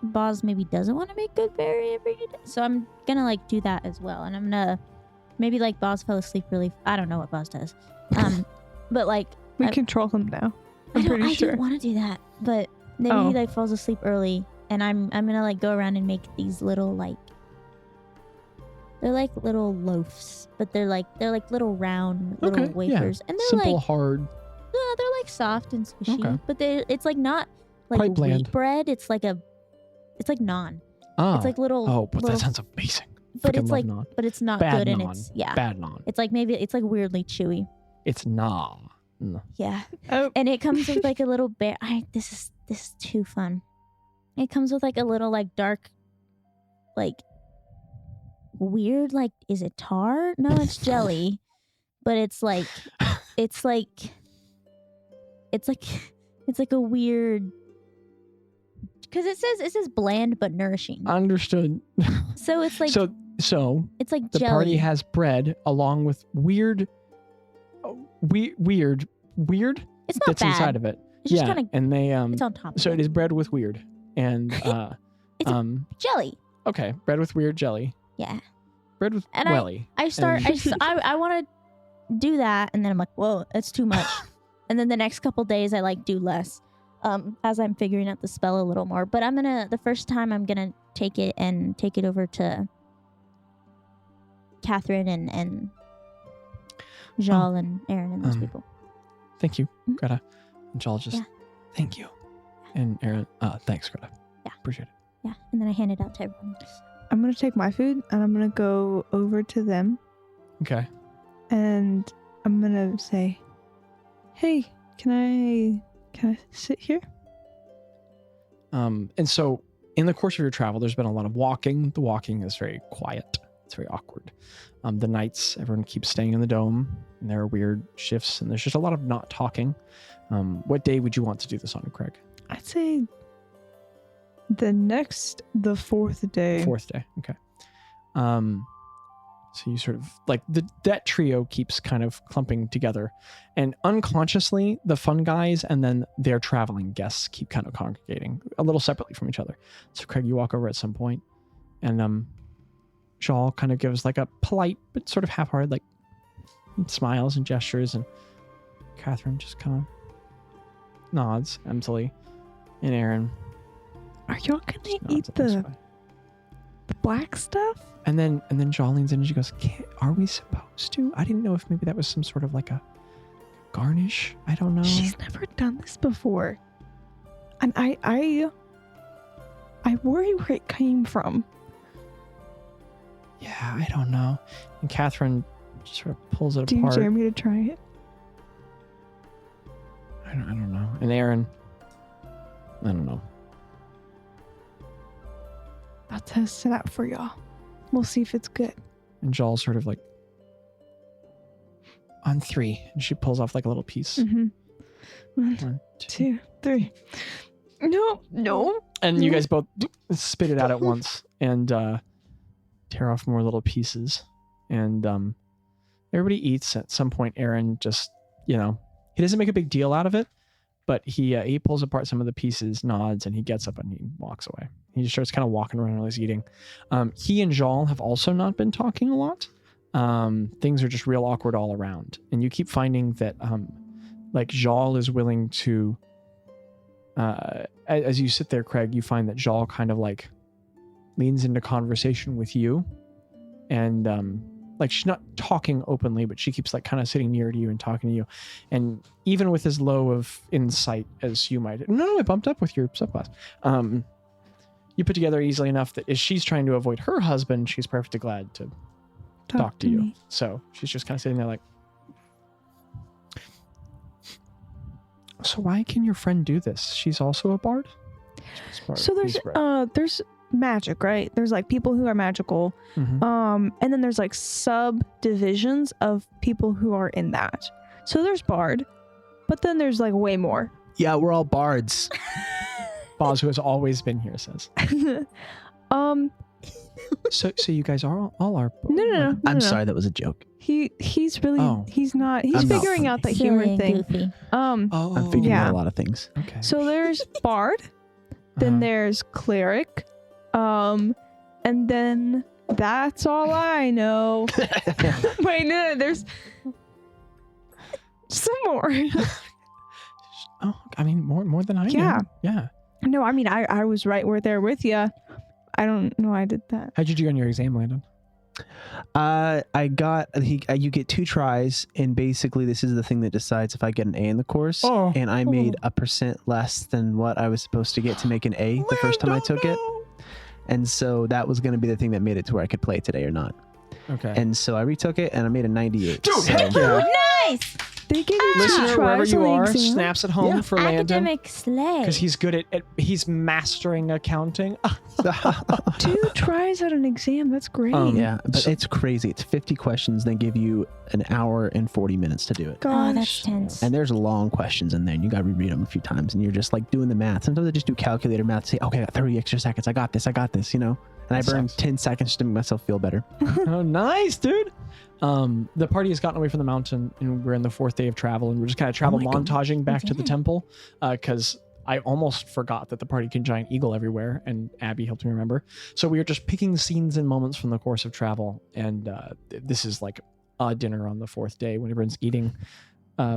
Bazz maybe doesn't want to make Goodberry every day. So I'm gonna like do that as well. And I'm gonna maybe like Bazz fell asleep really I don't know what Bazz does. But like We I- control him now. I'm pretty I sure. don't want to do that. But maybe Oh. he like falls asleep early and I'm gonna like go around and make these little like they're like little loaves, but they're like little round little Okay, yeah. wafers. And they're Simple, like hard. they're like soft and squishy. Okay. But it's like not like Quite wheat bland. bread. It's like naan. Ah. It's like little Oh, but little, that sounds amazing. but Freaking it's love like naan. but it's not Bad good and naan. it's yeah. Bad naan. It's like maybe it's like weirdly chewy. It's nah. Yeah. Oh, And it comes with like a little bear. This is too fun. It comes with like a little like dark, like weird like is it tar? No, it's jelly, but it's like a weird because it says bland but nourishing. Understood. So it's like so it's like the jelly. party has bread along with weird. It's not that's bad. inside of it. It's just Yeah, kind of and they it's on top. So of it is bread with weird, and It's jelly. okay, bread with weird jelly, Yeah. bread with And welly. I want to do that, and then I'm like, whoa, that's too much. And then the next couple days, I like do less, as I'm figuring out the spell a little more. But the first time I'm gonna take it over to Catherine and Jal and Aaron and those people. Thank you, Mhm. Greta. And Jal just Yeah. thank you, and Aaron. Thanks, Greta. Yeah. Appreciate it. Yeah, and then I hand it out to everyone else. I'm gonna take my food and I'm gonna go over to them Okay. and I'm gonna say, "Hey, can I sit here?" And so in the course of your travel, there's been a lot of walking. The walking is very quiet. It's very awkward. The nights, everyone keeps staying in the dome, and there are weird shifts, and there's just a lot of not talking. What day would you want to do this on, Craig? I'd say the 4th day. 4th day. Okay. So you sort of like that trio keeps kind of clumping together, and unconsciously the fun guys and then their traveling guests keep kind of congregating a little separately from each other. So Craig, you walk over at some point, and Shaw kind of gives like a polite but sort of half-hearted like smiles and gestures, and Catherine just kind of nods emptily, and Aaron. Are y'all gonna eat the black stuff? And then Shaw leans in and she goes, "Are we supposed to? I didn't know if maybe that was some sort of like a garnish. I don't know." She's never done this before, and I worry where it came from. Yeah, I don't know. And Catherine just sort of pulls it Do you apart. dare me to try it? I don't know. And Aaron, I don't know. I'll test it out for y'all. We'll see if it's good. And Jal sort of like, on 3, and she pulls off like a little piece. Mm-hmm. 1, 1, 2, 3. No. And you guys both spit it out at once and tear off more little pieces. And everybody eats. At some point, Aaron just, he doesn't make a big deal out of it, but he pulls apart some of the pieces, nods, and he gets up and he walks away. He just starts kind of walking around while he's eating. He and Jal have also not been talking a lot. Things are just real awkward all around. And you keep finding that like Jal is willing to, as you sit there, Craig, you find that Jal kind of like leans into conversation with you. And like she's not talking openly, but she keeps like kind of sitting near to you and talking to you. And even with as low of insight as you might, no, I bumped up with your subclass. You put together easily enough that as she's trying to avoid her husband, she's perfectly glad to talk to you. Me. So she's just kind of sitting there like, so why can your friend do this? She's also a bard? So there's magic, right? There's like people who are magical. Mm-hmm. And then there's like subdivisions of people who are in that. So there's bard, but then there's like way more. Yeah, we're all bards. Bazz, who has always been here, says. So you guys are all are. No. I'm sorry, that was a joke. He's really Oh. he's not I'm not figuring out that Silly humor and thing. goofy. I'm figuring Yeah. out a lot of things. Okay. So there's bard, then there's cleric, and then that's all I know. Wait, no, there's some more. Oh, I mean, more than I Yeah. knew. Yeah. No, I mean I was right there with you. I don't know I did that. How'd you do on your exam, Landon? You get 2 tries, and basically this is the thing that decides if I get an A in the course. Oh. And I made 1% less than what I was supposed to get to make an A the first time I took it. And so that was going to be the thing that made it to where I could play today or not. Okay. And so I retook it, and I made a 98. Dude, so, heck yeah. Nice! They gave you 2 Listener, wherever tries you on the are, exam. snaps at home Yeah. for Landon. Academic slay. Because he's good at he's mastering accounting. 2 tries at an exam. That's great. yeah, but So- it's crazy. It's 50 questions. They give you an hour and 40 minutes to do it. Oh, that's Gosh. tense. And there's long questions in there, and you got to reread them a few times, and you're just like doing the math. Sometimes I just do calculator math, say, okay, I got 30 extra seconds. I got this, And I That burned sucks. 10 seconds to make myself feel better. Oh, nice, dude. The party has gotten away from the mountain, and we're in the 4th day of travel, and we're just kind of travel my God. montaging back to the Okay. temple, because I almost forgot that the party can giant eagle everywhere, and Abby helped me remember. So we are just picking scenes and moments from the course of travel, and this is like a dinner on the 4th day when everyone's eating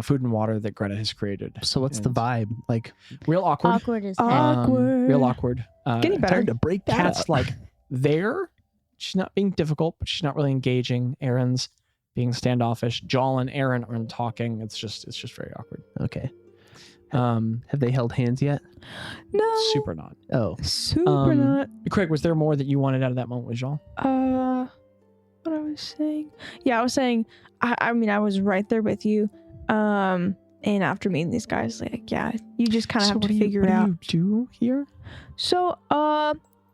food and water that Gretta has created. So what's the And vibe? Like, Real awkward. Awkward as Oh. hell. Awkward. Real awkward. Getting it's better. hard to break that Kat's up. like there. She's not being difficult, but she's not really engaging. Aaron's being standoffish. Jal and Aaron aren't talking. It's just very awkward. Okay. Um, Have they held hands yet? No. super not. Oh, Super not. Craig, was there more that you wanted out of that moment with Jal? What I was saying? Yeah, I was saying. I mean, I was right there with you. And after meeting these guys, like, yeah, you just kind of have to figure it out. What do you do here? So,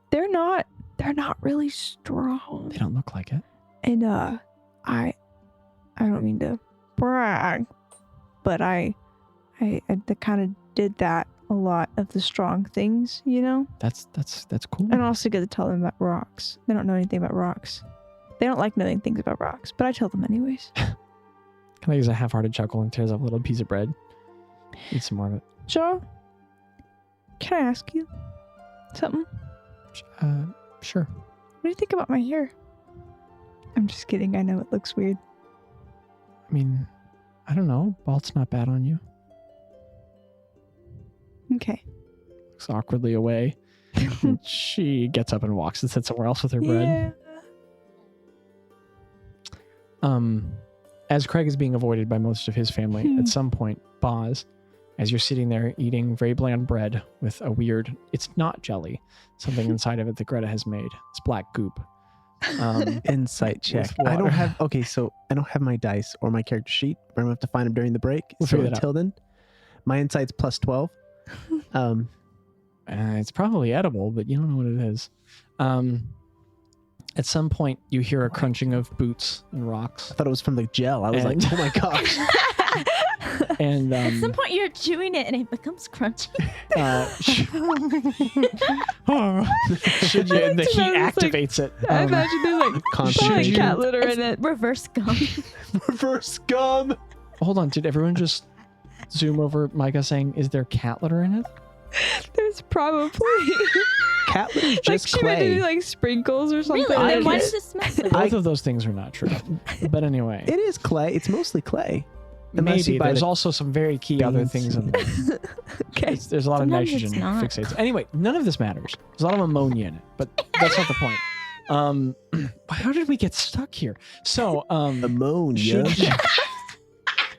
they're not really strong. They don't look like it. And I don't mean to brag, but I kind of did that a lot of the strong things, That's cool. And also get to tell them about rocks. They don't know anything about rocks. They don't like knowing things about rocks, but I tell them anyways. Kind of gives a half-hearted chuckle and tears up a little piece of bread. Eat some more of it. Joe, can I ask you something? Sure. What do you think about my hair? I'm just kidding. I know it looks weird. I mean, I don't know. Bald's not bad on you. Okay. Looks awkwardly away. She gets up and walks and sits somewhere else with her bread. Yeah. As Craig is being avoided by most of his family, at some point, Bazz, as you're sitting there eating very bland bread with a weird, it's not jelly, something inside of it that Gretta has made. It's black goop. Insight check. With I don't water. have. Okay, so I don't have my dice or my character sheet. But I'm gonna have to find them during the break. We'll So figure that until then, my insight's plus 12. It's probably edible, but you don't know what it is. At some point, you hear a crunching of boots and rocks. I thought it was from the gel. I was like, And- oh my gosh. And At some point, you're chewing it and it becomes crunchy. should you, the heat imagine it's like- activates it. I imagine there's like probably Concentration. cat litter It's in it. reverse gum. Reverse gum. Hold on, did everyone just zoom over Micah saying, is there cat litter in it? There's probably Cat litter's like just she meant to do clay. like sprinkles or something. Really? like Then why it. does it smell so Both of those things are not true. But anyway, It is clay. It's mostly clay. Unless maybe you buy there's the also some very key other beans. things in there. Okay. There's a lot Sometimes of it's nitrogen not. fixates. Anyway, none of this matters. There's a lot of ammonia in it, but that's not the point. How did we get stuck here? So, ammonia.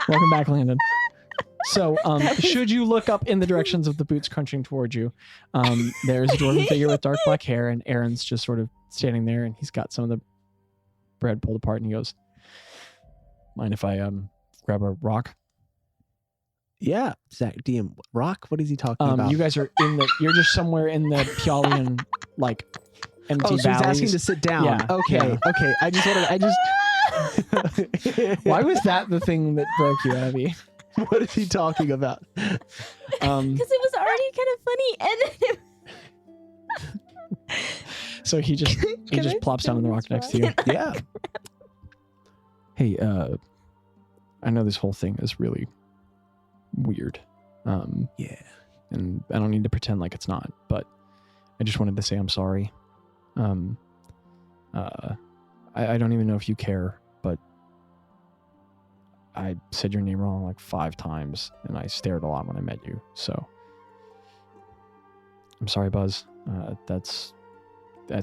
welcome back, Landon. So, should you look up in the directions of the boots crunching towards you, there's a dwarven figure with dark black hair, and Aaron's just sort of standing there, and he's got some of the bread pulled apart, and he goes, "Mind if I grab a rock?" Yeah, Zach, DM rock. What is he talking about? You guys are you're just somewhere in the Pyalian, like, empty Oh, so he's valleys. asking to sit down. Yeah, Okay, yeah. okay. I just. Why was that the thing that broke you, Abby? What is he talking about? Because it was already kind of funny, and then So he just Can I plops down on the rock next to you. Yeah. Hey, I know this whole thing is really weird. Yeah. And I don't need to pretend like it's not, but I just wanted to say I'm sorry. I don't even know if you care, but I said your name wrong like 5 times, and I stared a lot when I met you. So I'm sorry, Buzz. That's I'm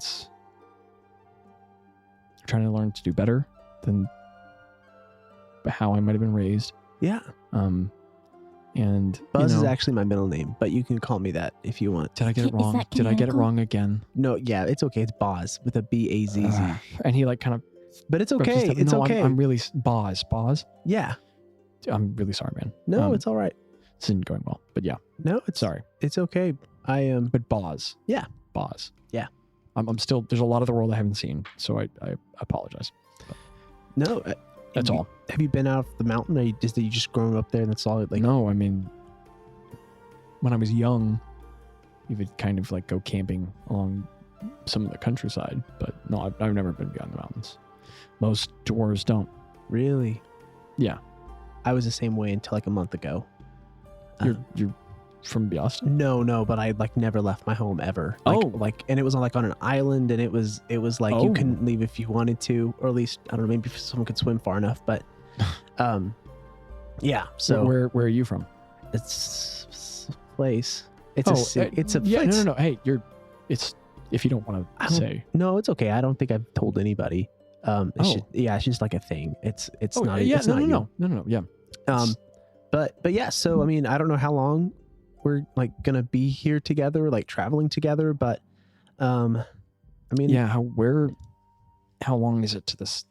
trying to learn to do better than how I might have been raised. Yeah. And Buzz is actually my middle name, but you can call me that if you want. Did I get it Is wrong? that Did I get it canonical? wrong again? No, yeah, it's okay. It's Bazz with a B-A-Z-Z. And he like kind of. But it's rubs his okay. step- It's no, okay. I'm really Bazz. Yeah. I'm really sorry, man. No, it's all right. This isn't going well, but yeah, No, it's sorry. It's okay. I am. But Bazz. Yeah. Bazz. Yeah. I'm still. There's a lot of the world I haven't seen, so I apologize. No. That's all. Have you been out of the mountain? Or you just grown up there and that's all? Like, No, I mean, when I was young, we would kind of like go camping along some of the countryside, but no, I've never been beyond the mountains. Most dwarves don't. Really? Yeah. I was the same way until like a month ago. You're from Boston? No, but I like never left my home ever. And it was on an island, and it was like you Oh. couldn't leave if you wanted to, or at least I don't know, maybe if someone could swim far enough. But, yeah. So where are you from? it's a place. It's a city. It's a yeah. it's- No. Hey, it's if you don't want I to don't- say. No, it's okay. I don't think I've told anybody. It's just like a thing. It's not. Yeah. It's not you. No. Yeah. But yeah. So I mean, I don't know how long we're like gonna be here together, like traveling together. But, I mean, Yeah. How long is it to this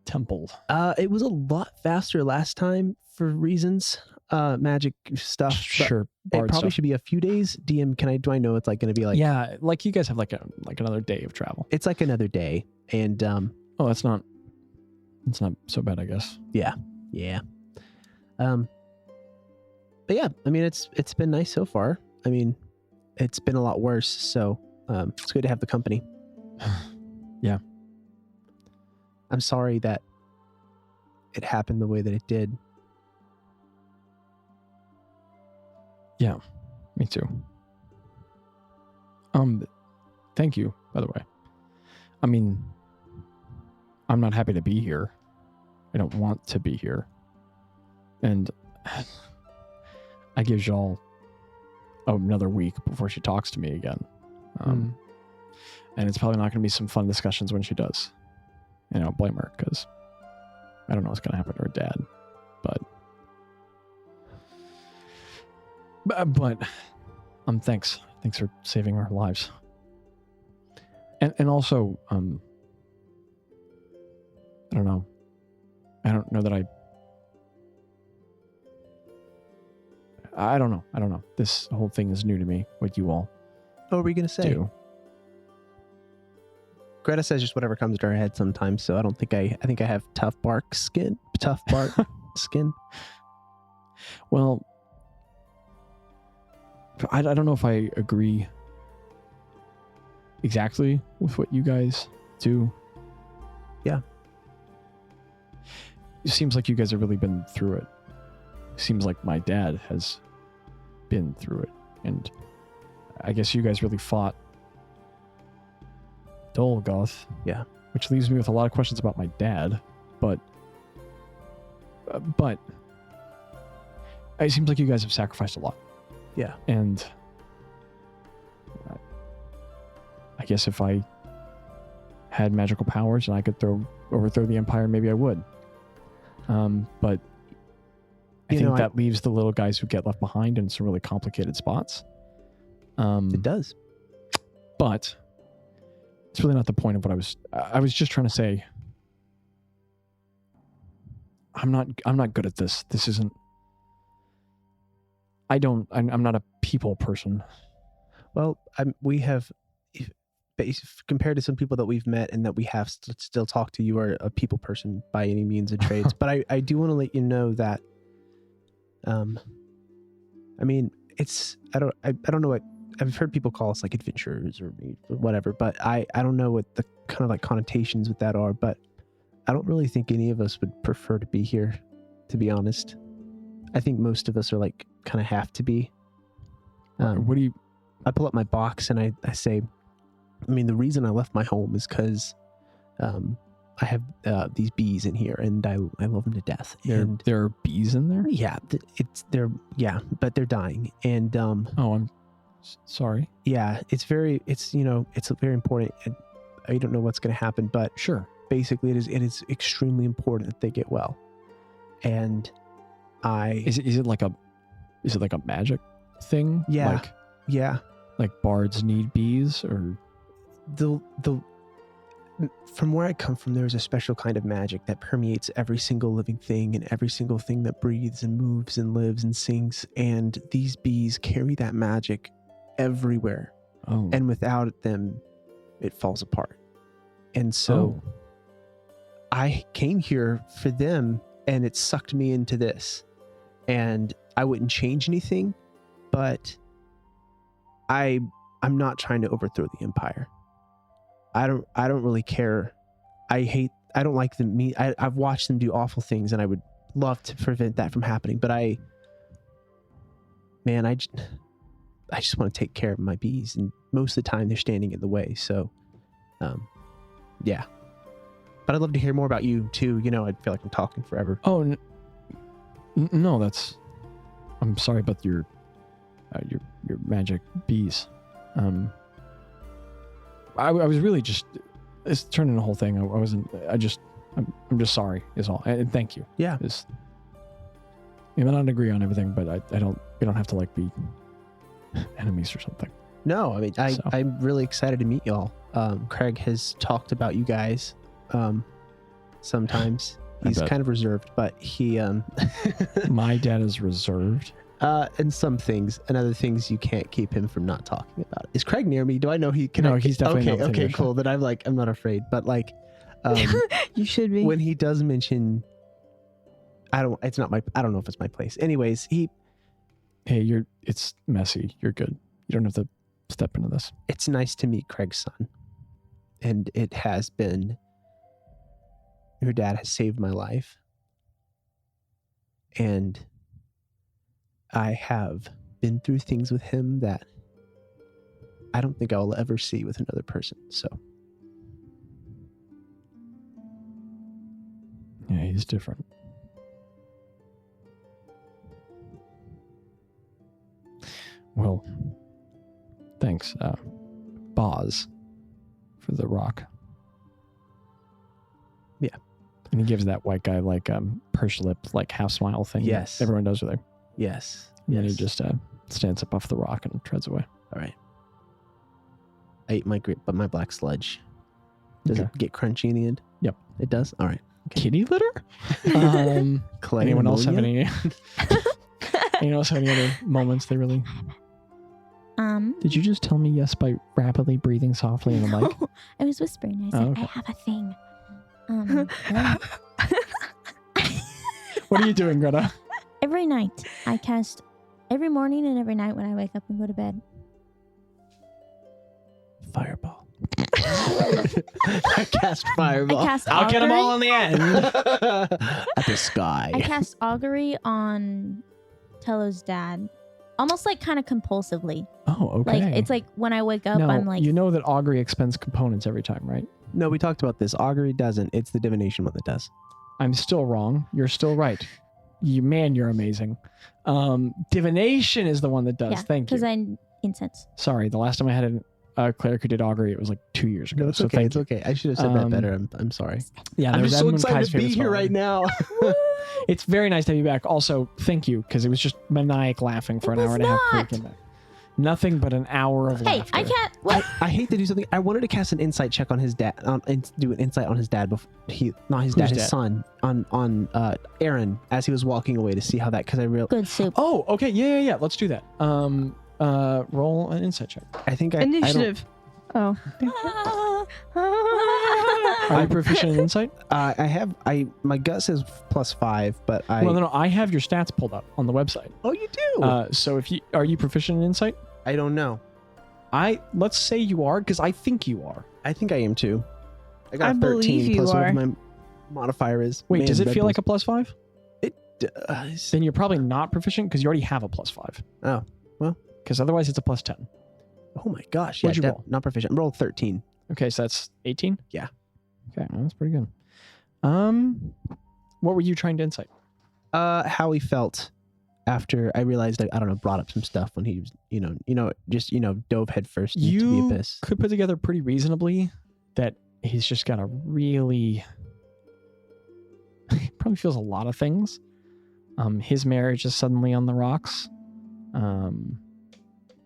temple? It was a lot faster last time for reasons, magic stuff. but Sure. It Bard probably stuff. should be a few days. DM, do I know it's like going to be like? Yeah, like you guys have like another day of travel. It's like another day, and Oh, that's not so bad, I guess. yeah. But yeah, I mean, it's been nice so far. I mean, it's been a lot worse, so it's good to have the company. Yeah. I'm sorry that it happened the way that it did. Yeah, me too. Thank you, by the way. I mean, I'm not happy to be here. I don't want to be here. And I give y'all another week before she talks to me again. And it's probably not going to be some fun discussions when she does. You know, blame her, because I don't know what's going to happen to her dad. But thanks for saving our lives. And also, I don't know. I don't know that I don't know. This whole thing is new to me. What you all What were we gonna say? do. Greta says just whatever comes to her head sometimes. So I don't think I think I have tough bark skin. Well, I don't know if I agree exactly with what you guys do. Yeah. It seems like you guys have really been through it. Seems like my dad has been through it. And I guess you guys really fought Dolgoth. Yeah. Which leaves me with a lot of questions about my dad. But it seems like you guys have sacrificed a lot. Yeah. And I guess if I had magical powers and I could overthrow the Empire, maybe I would. But I think that leaves the little guys who get left behind in some really complicated spots. It does. But it's really not the point of what I was just trying to say. I'm not good at this. This isn't. I'm not a people person. Well, we have, compared to some people that we've met and that we have still talked to, you are a people person by any means of trades. But I do want to let you know that, I mean, I don't know what, I've heard people call us like adventurers or whatever, but I don't know what the kind of like connotations with that are, but I don't really think any of us would prefer to be here, to be honest. I think most of us are like kind of have to be. What do you? I pull up my box and I say, I mean, the reason I left my home is because I have these bees in here and I love them to death. And there are bees in there? Yeah, but they're dying. And I'm sorry. Yeah, it's very important. I don't know what's going to happen, but sure. Basically, it is extremely important that they get well. And is it like a magic thing? Yeah. Like bards need bees, or from where I come from, there's a special kind of magic that permeates every single living thing and every single thing that breathes and moves and lives and sings. And these bees carry that magic everywhere. Oh. And without them, it falls apart. And so I came here for them, and it sucked me into this. And I wouldn't change anything, but I'm not trying to overthrow the Empire. I don't really care. I don't like them. I've watched them do awful things, and I would love to prevent that from happening. But I just want to take care of my bees, and most of the time they're standing in the way. So, yeah. But I'd love to hear more about you too. You know, I feel like I'm talking forever. Oh, no, I'm sorry about your magic bees. I was really just, it's turned into a whole thing. I'm just sorry is all. And thank you. Yeah. We may not agree on everything, but we don't have to like be enemies or something. No, I mean, I'm really excited to meet y'all. Craig has talked about you guys sometimes. He's kind of reserved, but he my dad is reserved. And some things and other things you can't keep him from not talking about. Is Craig near me? Do I know he can? No, he's definitely not. Okay, cool. Then I'm not afraid. But like, you should be. When he does mention, I don't know if it's my place. Anyways, it's messy. You're good. You don't have to step into this. It's nice to meet Craig's son. And it has been your dad has saved my life. And I have been through things with him that I don't think I'll ever see with another person. So Yeah, he's different. Well, thanks, Bazz, for the rock. Yeah. And he gives that white guy like pursed lip, like half smile thing. Yes. that everyone does with her. yes. And then he yes. just stands up off the rock and treads away. All right. I ate my black sludge. Does Okay. it get crunchy in the end? Yep. It does? All right. Kitty litter? Clay Anyone else have ammonia? any? Anyone else have any other moments they really? Did you just tell me yes by rapidly breathing softly in the mic? No, I was whispering. I said, okay. I have a thing. What are you doing, Greta? Every night, I cast, every morning and every night when I wake up and go to bed. Fireball. I cast fireball. I cast I'll get them all augury. in the end. At the sky. I cast augury on Tello's dad. Almost like kind of compulsively. Oh, okay. Like, it's like when I wake up, no, I'm like, you know that augury expends components every time, right? No, we talked about this. Augury doesn't. It's the divination one that does. I'm still wrong. You're still right. You're amazing. Divination is the one that does. yeah, Thank you. because I'm incense. Sorry, the last time I had a cleric who did augury, it was like 2 years ago. No, it's so okay. thank It's you. okay. I should have said that better. I'm sorry. Yeah, I'm there just was so Edmund excited Kai's to be favorite here spell. right now. It's very nice to have you back. Also, thank you, because it was just maniac laughing for It an hour was and a half before you not. came back. Nothing but an hour of Hey, laughter. I can't. What? I hate to do something. I wanted to cast an insight check on his dad, and do an insight on his dad before not his dad, Who's his dad? son, on Aaron as he was walking away to see how that, because I realized Good soup. Oh, okay. Yeah. Let's do that. Roll an insight check. I think Initiative. Oh. Are you proficient in insight? My gut says +5, but I. Well, no. I have your stats pulled up on the website. Oh, you do. So are you proficient in insight? I don't know. Let's say you are, because I think you are. I think I am too. I got I a 13 believe you plus are. whatever my modifier is. Wait, Man, does it Red feel like Bulls. a +5? It does. Then you're probably not proficient because you already have a +5. Oh, well. Because otherwise it's a +10. Oh my gosh! What'd you Yeah, roll? not proficient. Roll 13. Okay, so that's 18? Yeah. Okay, well, that's pretty good. What were you trying to insight? How he felt after I realized I don't know, brought up some stuff when he was, just dove headfirst into the You abyss. could put together pretty reasonably that he's just got a really probably feels a lot of things. His marriage is suddenly on the rocks.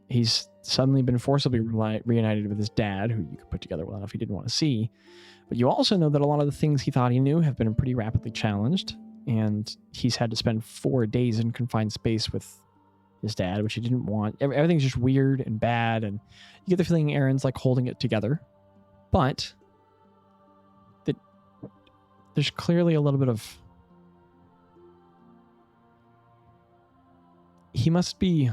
He's suddenly been forcibly reunited with his dad, who you could put together well enough he didn't want to see. But you also know that a lot of the things he thought he knew have been pretty rapidly challenged, and he's had to spend 4 days in confined space with his dad, which he didn't want. Everything's just weird and bad, and you get the feeling Aaron's like holding it together. But there's clearly a little bit of... He must be...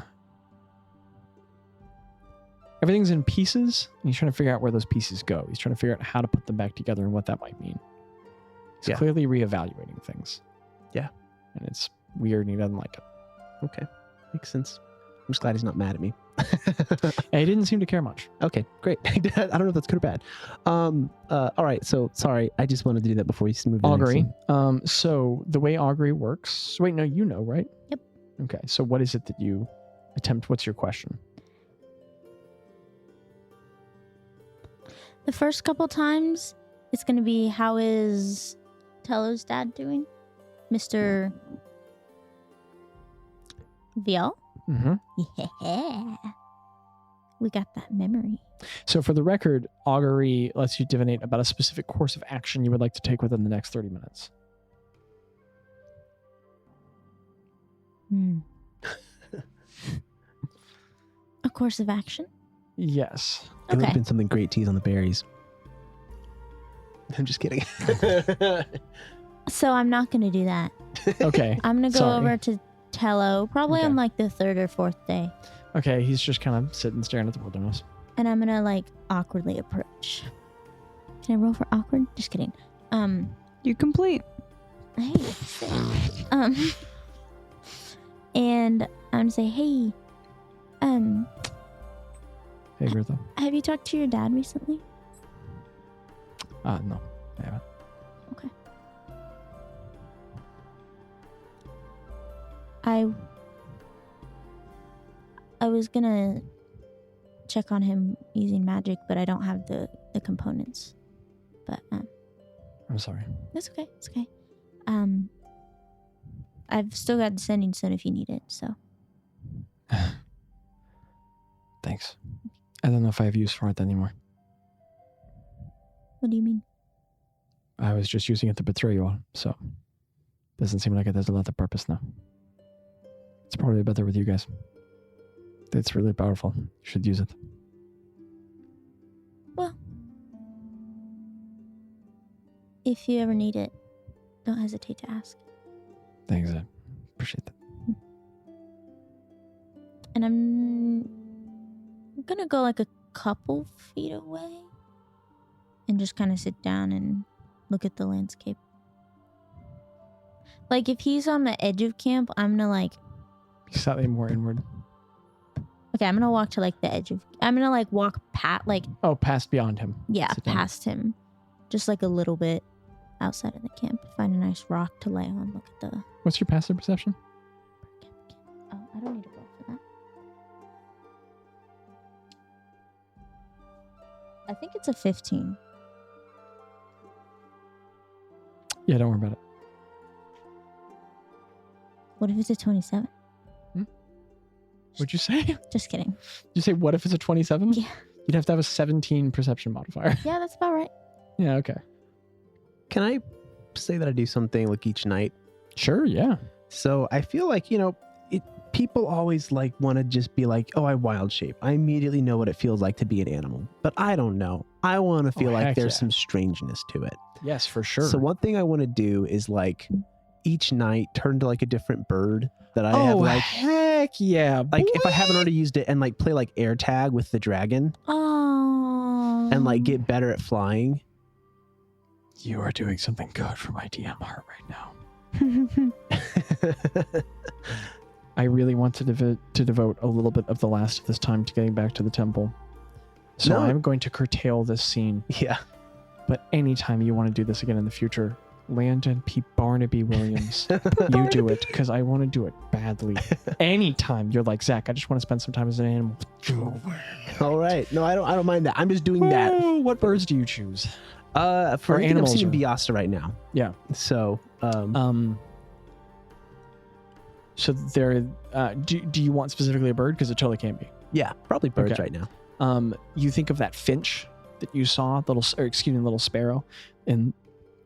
Everything's in pieces, and he's trying to figure out where those pieces go. He's trying to figure out how to put them back together and what that might mean. He's Yeah. clearly reevaluating things. Yeah. And it's weird, and he doesn't like it. Okay, makes sense. I'm just glad he's not mad at me. And he didn't seem to care much. Okay, great. I don't know if that's good or bad. All right. So sorry, I just wanted to do that before you move. Augury. So the way augury works... Wait, no, you know, right? Yep. Okay, so what is it that you attempt? What's your question? The first couple times, it's going to be, how is Tello's dad doing? Mr. VL? Mm-hmm. Yeah. We got that memory. So for the record, augury lets you divinate about a specific course of action you would like to take within the next 30 minutes. A course of action? Yes. It would Okay. have been something great tease on the berries. I'm just kidding. So I'm not going to do that. Okay. I'm going to go Sorry. over to Tello probably Okay. on like the third or fourth day. Okay, he's just kind of sitting staring at the wilderness. And I'm going to like awkwardly approach. Can I roll for awkward? Just kidding. You complete. Hey, sick. And I'm gonna say, hey, Hey, Gretta. have you talked to your dad recently? No, I haven't. Okay. I was gonna check on him using magic, but I don't have the components. But I'm sorry. that's okay. It's okay. I've still got the sending stone if you need it. So Thanks. I don't know if I have use for it anymore. what do you mean? I was just using it to betray you all, so doesn't seem like it has a lot of purpose now. It's probably better with you guys. It's really powerful. You should use it. Well, if you ever need it, don't hesitate to ask. Thanks, I appreciate that. And I'm gonna go like a couple feet away and just kind of sit down and look at the landscape. Like if he's on the edge of camp, I'm gonna like, Slightly more inward. okay, I'm gonna walk to like the edge of, I'm gonna like walk Oh, past beyond him. yeah, Sit down. past him, just like a little bit outside of the camp. Find a nice rock to lay on. Look at the. What's your passive perception? Oh, I don't need to roll for that. I think it's a 15. Yeah, don't worry about it. What if it's a 27? What'd you say? Just kidding. Did you say what if it's a 27? Yeah. You'd have to have a 17 perception modifier. Yeah, that's about right. Yeah, okay. Can I say that I do something like each night? Sure, yeah. So I feel like, people always like want to just be like, oh, I wild shape. I immediately know what it feels like to be an animal, but I don't know. I want to feel like heck there's yeah. some strangeness to it. Yes, for sure. So one thing I want to do is like each night turn to like a different bird that I have like, heck yeah. like if I haven't already used it and like play like air tag with the dragon Oh. and like get better at flying. You are doing something good for my DM heart right now. I really want to devote a little bit of the last of this time to getting back to the temple. So No. I'm going to curtail this scene. Yeah. But anytime you want to do this again in the future, Landon P. Barnaby Williams, you do it because I want to do it badly. Anytime you're like, Zach, I just want to spend some time as an animal. All right. No, I don't mind that. I'm just doing that. Oh, what birds do you choose? For Or I think I'm animals seeing or- Vyasta right now. Yeah. So, So there. Do you want specifically a bird? Because it totally can be. yeah, probably birds Okay. right now. You think of that finch that you saw, little sparrow, and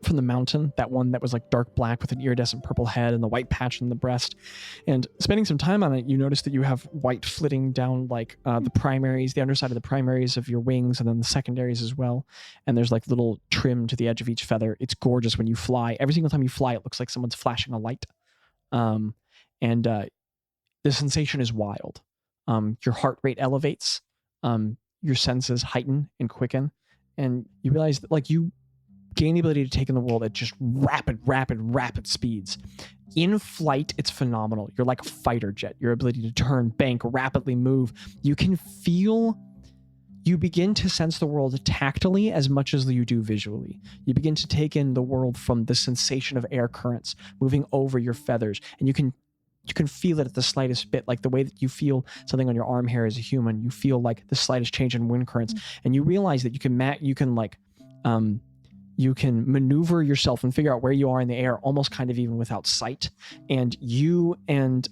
from the mountain, that one that was like dark black with an iridescent purple head and the white patch in the breast. And spending some time on it, you notice that you have white flitting down like the primaries, the underside of the primaries of your wings, and then the secondaries as well. And there's like little trim to the edge of each feather. It's gorgeous when you fly. Every single time you fly, it looks like someone's flashing a light. And the sensation is wild. Your heart rate elevates. Your senses heighten and quicken. And you realize that like you gain the ability to take in the world at just rapid speeds. In flight, it's phenomenal. You're like a fighter jet. Your ability to turn, bank, rapidly move. You begin to sense the world tactily as much as you do visually. You begin to take in the world from the sensation of air currents moving over your feathers. And you can feel it at the slightest bit, like the way that you feel something on your arm hair as a human. You feel like the slightest change in wind currents. And you realize that you can maneuver yourself and figure out where you are in the air almost kind of even without sight. And you and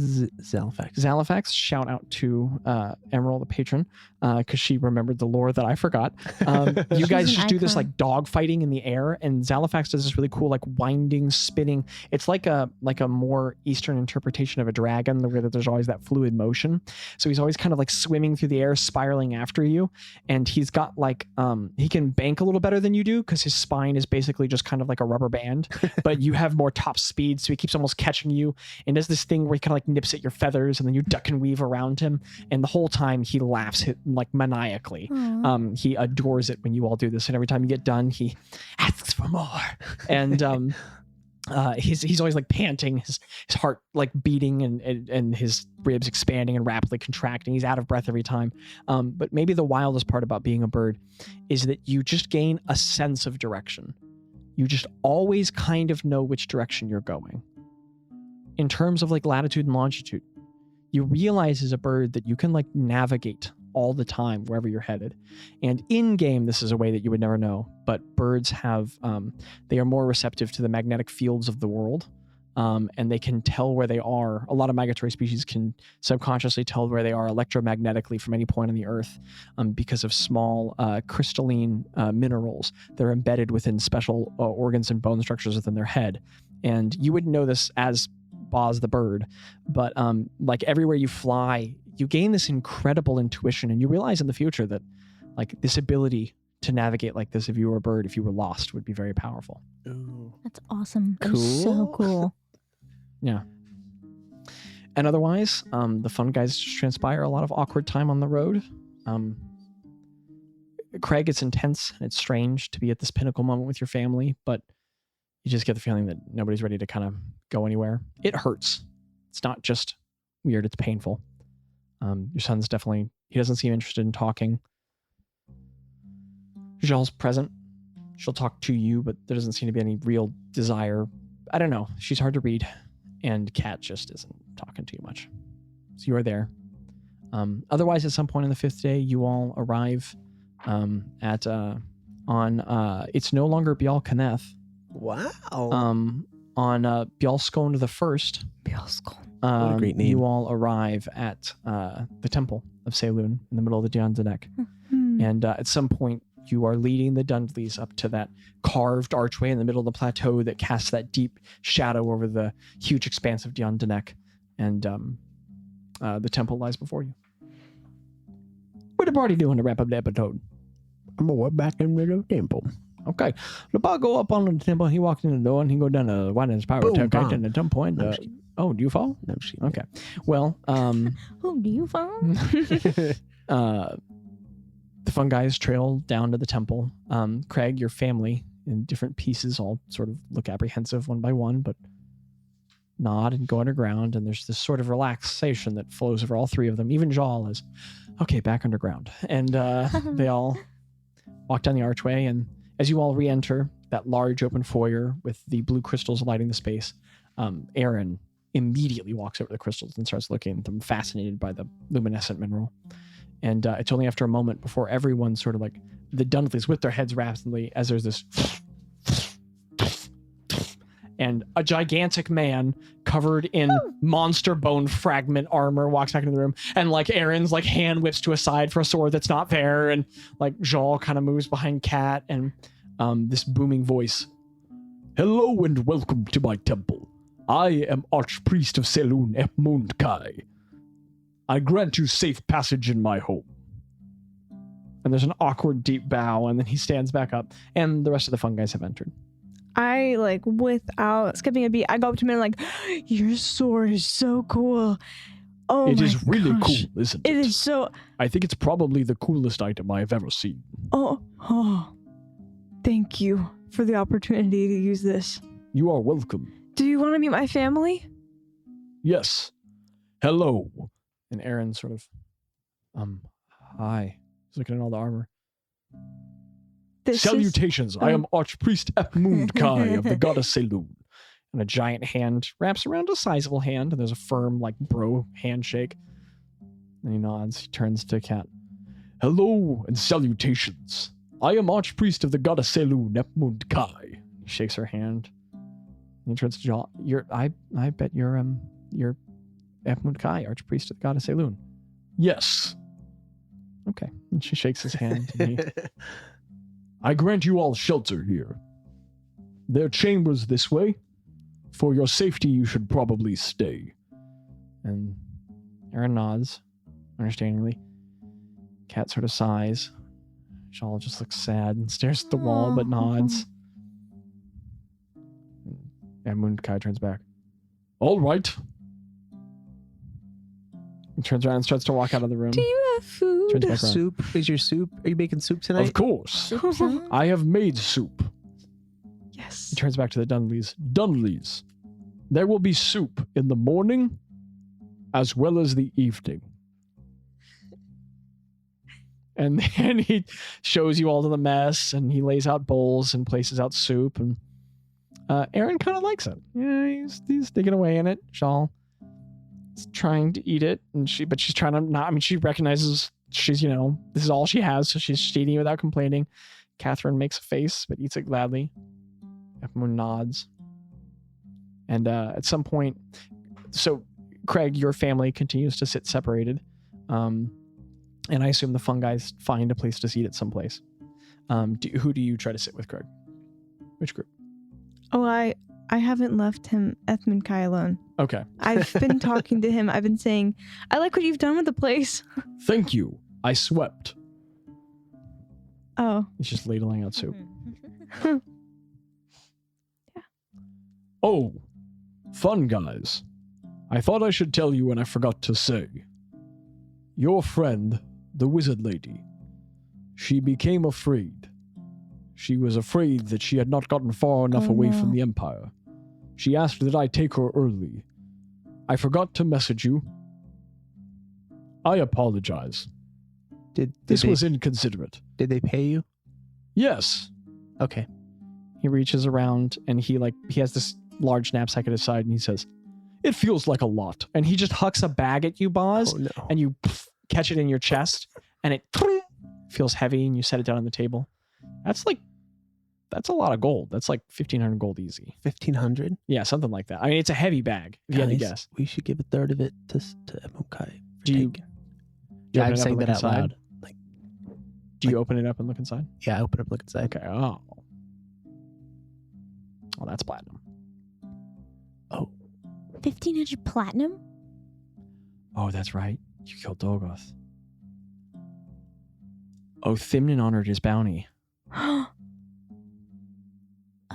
Zalifax, shout out to Emerald, the patron, because she remembered the lore that I forgot. You guys She's an just do this icon. like dog fighting in the air, and Zalifax does this really cool like winding, spinning. It's like a more Eastern interpretation of a dragon, the way that there's always that fluid motion. So he's always kind of like swimming through the air, spiraling after you, and he's got like he can bank a little better than you do because his spine is basically just kind of like a rubber band, but you have more top speed, so he keeps almost catching you you, and does this thing where he kind of like nips at your feathers, and then you duck and weave around him, and the whole time he laughs like maniacally. He adores it when you all do this, and every time you get done, he asks for more. And he's always like panting, his heart like beating and his ribs expanding and rapidly contracting. He's out of breath every time. But maybe the wildest part about being a bird is that you just gain a sense of direction. You just always kind of know which direction you're going. In terms of like latitude and longitude, you realize as a bird that you can like navigate all the time wherever you're headed. And in game, this is a way that you would never know, but birds have, they are more receptive to the magnetic fields of the world. And they can tell where they are. A lot of migratory species can subconsciously tell where they are electromagnetically from any point on the earth, because of small crystalline minerals that are embedded within special organs and bone structures within their head. And you wouldn't know this as Bazz the bird, but like everywhere you fly, you gain this incredible intuition, and you realize in the future that like this ability to navigate like this, if you were a bird, if you were lost, would be very powerful. Ooh. That's awesome. That Cool. is so cool. Yeah. And otherwise, the fun guys just transpire a lot of awkward time on the road. Craig, it's intense and it's strange to be at this pinnacle moment with your family, but you just get the feeling that nobody's ready to kind of go anywhere. It hurts. It's not just weird, it's painful. Your son's definitely, he doesn't seem interested in talking. Jal's present. She'll talk to you, but there doesn't seem to be any real desire. I don't know. She's hard to read. And Kat just isn't talking to you much. So you are there. Otherwise, at some point on the 5th day, you all arrive it's no longer Bial Kenneth. Wow. On Bjalskone the First. Bjalskone. What a great name. You all arrive at the Temple of Saloon in the middle of the Dianzanek. And at some point, you are leading the Dundleys up to that carved archway in the middle of the plateau that casts that deep shadow over the huge expanse of Dianzanek. And the temple lies before you. What the party doing to wrap up the episode? I'm gonna walk back into the temple. Okay. The ball go up on the temple. He walks in the door and he go down the Widens Power Boom, Temple. bam. And at some point, No, do you fall? No, she. Okay. Well, Who do you phone? the fun guys trail down to the temple. Craig, your family in different pieces all sort of look apprehensive one by one, but nod and go underground. And there's this sort of relaxation that flows over all three of them. Even Jal is, okay, back underground. And they all walk down the archway. And as you all re-enter that large open foyer with the blue crystals lighting the space, Aaron immediately walks over to the crystals and starts looking at them, fascinated by the luminescent mineral. And it's only after a moment before everyone sort of like, the Dundleys with their heads rapidly, as there's this and a gigantic man covered in monster bone fragment armor walks back into the room, and like Aaron's like hand whips to a side for a sword that's not there, and like Jal kind of moves behind Kat, and this booming voice, "Hello and welcome to my temple. I am Archpriest of Saloon Epmund Kai. I grant you safe passage in my home." And there's an awkward deep bow, and then he stands back up, and the rest of the fun guys have entered. I, like, without skipping a beat, I go up to him and like, your sword is so cool. Oh, It my is really gosh. cool, isn't it? It is so. I think it's probably the coolest item I have ever seen. Oh, thank you for the opportunity to use this. You are welcome. Do you want to meet my family? Yes. Hello. And Aaron sort of, hi. He's looking at all the armor. This Salutations. I am Archpriest Epmund Kai of the Goddess Saloon. And a giant hand wraps around a sizable hand, and there's a firm, like, bro handshake. And he nods. He turns to Kat. Hello and salutations. I am Archpriest of the Goddess Saloon Epmund Kai. He shakes her hand. And he turns to Jal. I bet you're Epmund Kai, Archpriest of the Goddess Saloon. Yes. Okay. And she shakes his hand. And he, I grant you all shelter here. There are chambers this way. For your safety, you should probably stay. And Aaron nods, understandingly. Kat sort of sighs. Jal just looks sad and stares at the wall, but nods. And Moon Kai turns back. All right. He turns around and starts to walk out of the room. Do you have food? Turns back around. Soup? Is your soup? Are you making soup tonight? Of course. I have made soup. Yes. He turns back to the Dunleys. Dunleys, there will be soup in the morning as well as the evening. And then he shows you all to the mess, and he lays out bowls and places out soup. And Aaron kind of likes it. Yeah, he's digging away in it. Shawl is trying to eat it, but she's trying to not. I mean, she recognizes she's, this is all she has, so she's eating it without complaining. Catherine makes a face, but eats it gladly. Everyone nods. And at some point, so Craig, your family continues to sit separated. And I assume the fungi's find a place to seat at some place. Who do you try to sit with, Craig? Which group? Oh, I haven't left him, Ethman Kai, alone. Okay. I've been talking to him. I've been saying, I like what you've done with the place. Thank you. I swept. Oh. He's just ladling out soup. Yeah. Oh, fun guys. I thought I should tell you and I forgot to say. Your friend, the wizard lady, she became afraid. She was afraid that she had not gotten far enough away from the Empire. She asked that I take her early. I forgot to message you. I apologize. This was inconsiderate. Did they pay you? Yes. Okay. He reaches around and he has this large knapsack at his side and he says, "It feels like a lot." And he just hucks a bag at you, Bazz, Oh, no. and you catch it in your chest and it feels heavy and you set it down on the table. That's a lot of gold. That's like 1,500 gold easy. 1,500? Yeah, something like that. I mean, it's a heavy bag, if you had to guess. We should give a third of it to Emukai. Do you Yeah, open I'm it up saying and that look out inside? loud. Do you open it up and look inside? Yeah, I open up, look inside. Okay. Oh, that's platinum. Oh, 1,500 platinum? Oh, that's right. You killed Dolgoth. Oh, Thimnon honored his bounty.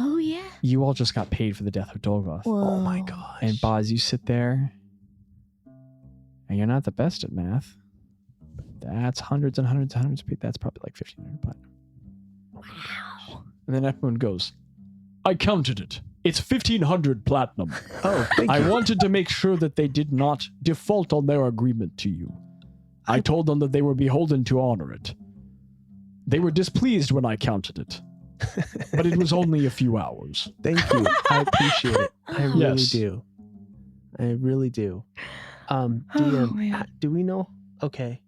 Oh, yeah. You all just got paid for the death of Dolgoth. Whoa. oh my gosh. And Bazz, you sit there, and you're not the best at math. That's hundreds and hundreds and hundreds of people. That's probably like 1,500 platinum. Wow. And then Epmund goes, "I counted it. It's 1,500 platinum. Oh, thank I you. wanted to make sure that they did not default on their agreement to you. I told them that they were beholden to honor it. They were displeased when I counted it, but it was only a few hours." Thank you. I appreciate it. I really Yes. do. I really do. Oh, DM, man. do we know? Okay.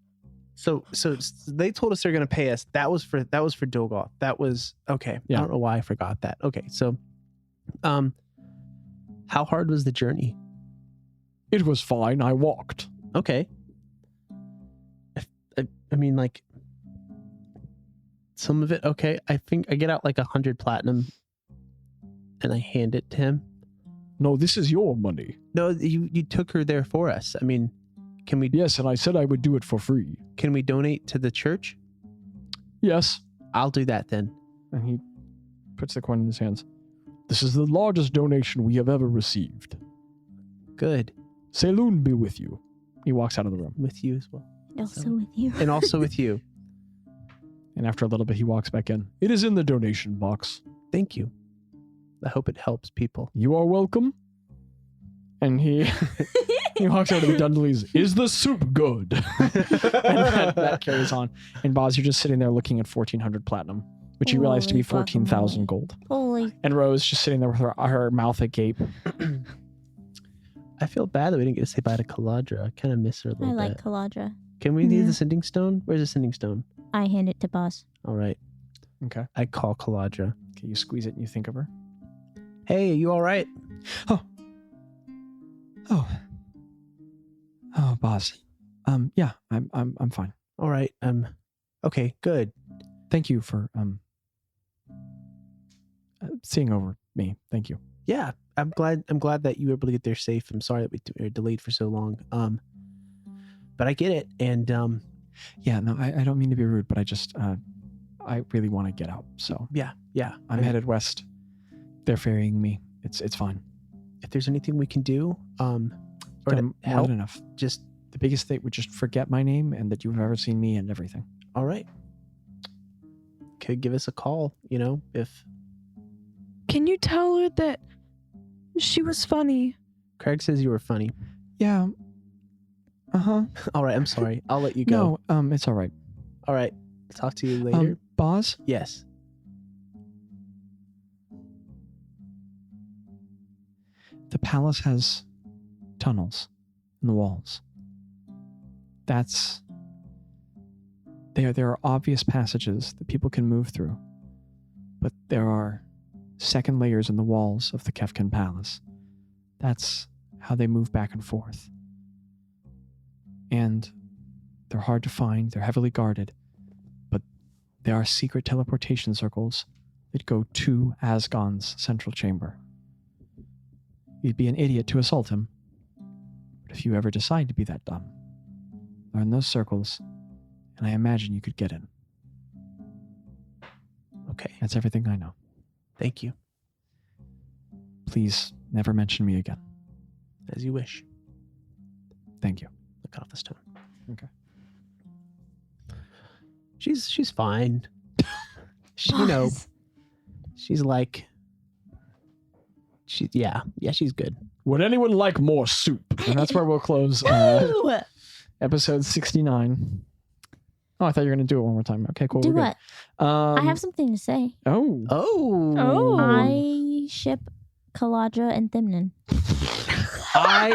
So they told us they're going to pay us. That was for Dolgoth. That was okay. Yeah. I don't know why I forgot that. Okay. So, how hard was the journey? It was fine. I walked. Okay. I mean, like, some of it, okay. I think I get out like 100 platinum and I hand it to him. No, this is your money. No, you took her there for us. I mean, can we Yes, and I said I would do it for free. can we donate to the church? Yes. I'll do that then. And he puts the coin in his hands. This is the largest donation we have ever received. Good. Saloon be with you. He walks out of the room. With you as well. Also with you. And also with you. And after a little bit, he walks back in. It is in the donation box. Thank you. I hope it helps people. You are welcome. And he walks out of the Dundleys. Is the soup good? And that carries on. And Bazz, you're just sitting there looking at 1,400 platinum, which you realize to be Holy 14,000 guacamole. gold. Holy. And Rose just sitting there with her mouth agape. I feel bad that we didn't get to say bye to Kaladra. I kind of miss her a I little like bit. Kaladra. Can we use Yeah. the sending stone? Where's the sending stone? I hand it to Bazz. All right. Okay. I call Kaladra. Okay, you squeeze it and you think of her. Hey, you all right? Oh, Bazz. Yeah, I'm fine. All right. Okay, good. Thank you for seeing over me. Thank you. Yeah, I'm glad that you were able to get there safe. I'm sorry that we were delayed for so long. But I get it. And Yeah, no, I don't mean to be rude, but I just I really want to get out. So yeah. I'm headed west. They're ferrying me. It's fine. if there's anything we can do, or to Done more help, than enough. just The biggest thing would just forget my name and that you've ever seen me and everything. all right. Could give us a call, if Can you tell her that she was funny? Craig says you were funny. Yeah. Uh-huh. All right, I'm sorry. I'll let you go. No, it's all right. All right. Talk to you later. Bazz, Yes. the palace has tunnels in the walls. There are obvious passages that people can move through, but there are second layers in the walls of the Kefkin Palace. That's how they move back and forth. And they're hard to find, they're heavily guarded, but there are secret teleportation circles that go to Asgon's central chamber. You'd be an idiot to assault him, but if you ever decide to be that dumb, learn those circles, and I imagine you could get in. Okay. That's everything I know. Thank you. Please never mention me again. As you wish. Thank you. Look off the stone. Okay. She's fine. She, Bazz. she's like, she's good. Would anyone like more soup? And that's where we'll close Ooh. episode 69. Oh, I thought you were going to do it one more time. Okay, cool. Do we're what? good. I have something to say. Oh. Oh. I ship Kaladra and Thimnon. I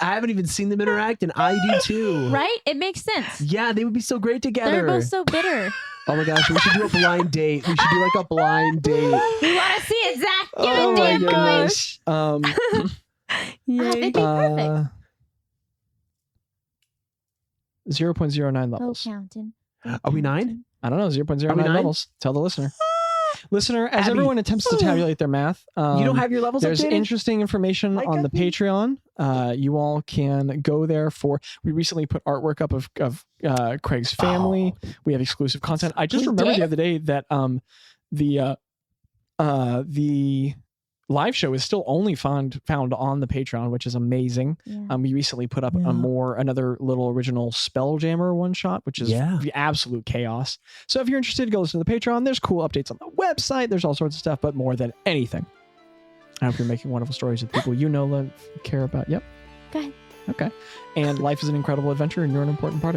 haven't even seen them interact, and I do too. Right? It makes sense. Yeah, they would be so great together. They're both so bitter. Oh my gosh, we should do a blind date. We should do like a blind date. We want to see it, Zach. Give Oh it my damn goodness. Yay. It'd be perfect. 0.09 Oh, levels. counting. Are we 9? I don't know, 0.09 Are we 9? levels. Tell the listener. Listener, as Abby. everyone attempts to tabulate their math, You don't have your levels there's updated? interesting information Like on the I think- Patreon. You all can go there for. We recently put artwork up of Craig's family. We have exclusive content. I just We remembered did? the other day that the live show is still only found on the Patreon, which is amazing. Yeah. We recently put up Yeah. another little original Spelljammer one shot, which is Yeah. the absolute chaos. So if you're interested, go listen to the Patreon. There's cool updates on the website. There's all sorts of stuff, but more than anything, I hope you're making wonderful stories with people you know, love, care about. Yep. Go ahead. Okay. And life is an incredible adventure, and you're an important part of it.